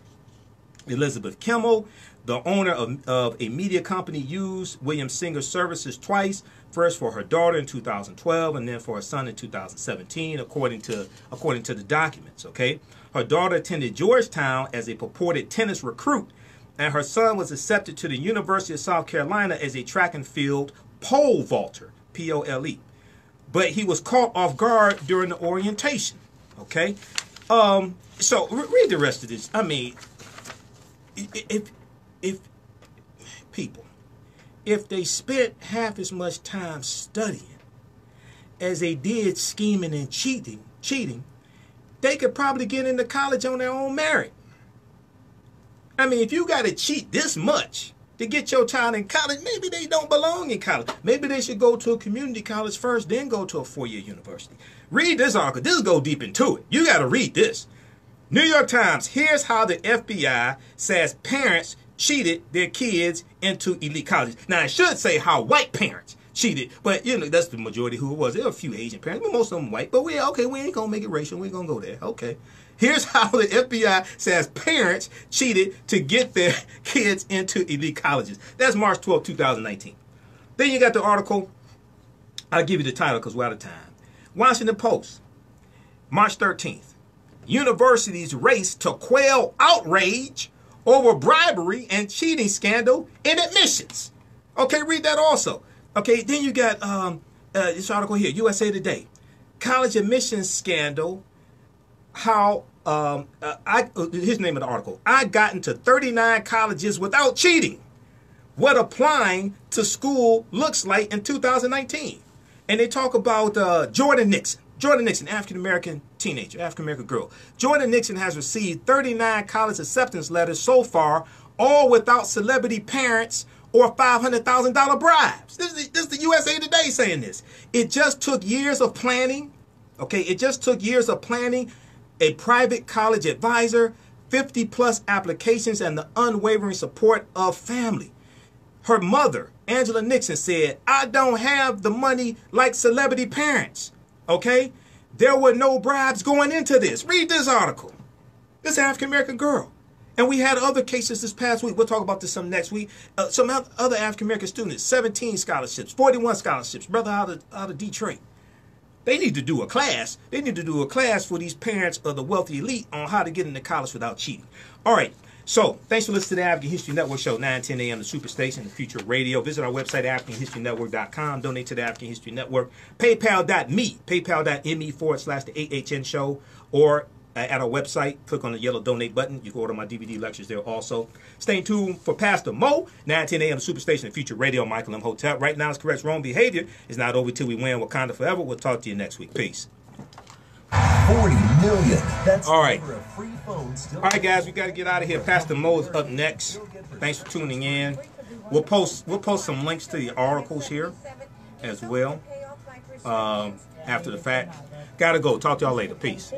Elizabeth Kimmel, the owner of a media company, used William Singer's services twice, first for her daughter in 2012 and then for her son in 2017, according to the documents, okay? Her daughter attended Georgetown as a purported tennis recruit, and her son was accepted to the University of South Carolina as a track and field pole vaulter, P-O-L-E. But he was caught off guard during the orientation, okay? So read the rest of this. I mean, if they spent half as much time studying as they did scheming and cheating, they could probably get into college on their own merit. I mean, if you got to cheat this much to get your child in college, maybe they don't belong in college. Maybe they should go to a community college first, then go to a 4-year university. Read this article. This will go deep into it. You got to read this. New York Times, here's how the FBI says parents cheated their kids into elite colleges. Now, I should say how white parents cheated, but that's the majority who it was. There were a few Asian parents, but most of them white. But we ain't going to make it racial. We ain't going to go there. Okay. Here's how the FBI says parents cheated to get their kids into elite colleges. That's March 12, 2019. Then you got the article. I'll give you the title because we're out of time. Washington Post, March 13th. Universities race to quell outrage over bribery and cheating scandal in admissions. Okay, read that also. Okay, then you got this article here, USA Today. College admissions scandal, how, here's the name of the article. I got into 39 colleges without cheating. What applying to school looks like in 2019. And they talk about Jordan Nixon. Jordan Nixon, African-American teenager, African-American girl. Jordan Nixon has received 39 college acceptance letters so far, all without celebrity parents or $500,000 bribes. This is the USA Today saying this. It just took years of planning. Okay, it just took years of planning, a private college advisor, 50-plus applications, and the unwavering support of family. Her mother, Angela Nixon, said, "I don't have the money like celebrity parents." Okay? There were no bribes going into this. Read this article. This African-American girl. And we had other cases this past week. We'll talk about this some next week. Some other African-American students, 17 scholarships, 41 scholarships. Brother out of Detroit. They need to do a class. They need to do a class for these parents of the wealthy elite on how to get into college without cheating. All right. So, thanks for listening to the African History Network show, 9-10 a.m. the Superstation, the Future Radio. Visit our website, AfricanHistoryNetwork.com. Donate to the African History Network. PayPal.me, PayPal.me/the AHN show. Or at our website, click on the yellow donate button. You can order my DVD lectures there also. Stay tuned for Pastor Mo, 9-10 a.m. the Superstation, the Future Radio. Michael Imhotep. Right now, it's correct wrong behavior. It's not over till we win Wakanda forever. We'll talk to you next week. Peace. 40 million. That's all right. For a free phone still. All right, guys, we got to get out of here. Pastor Mo is up next. Thanks for tuning in. We'll post some links to the articles here as well after the fact. Gotta go. Talk to y'all later. Peace.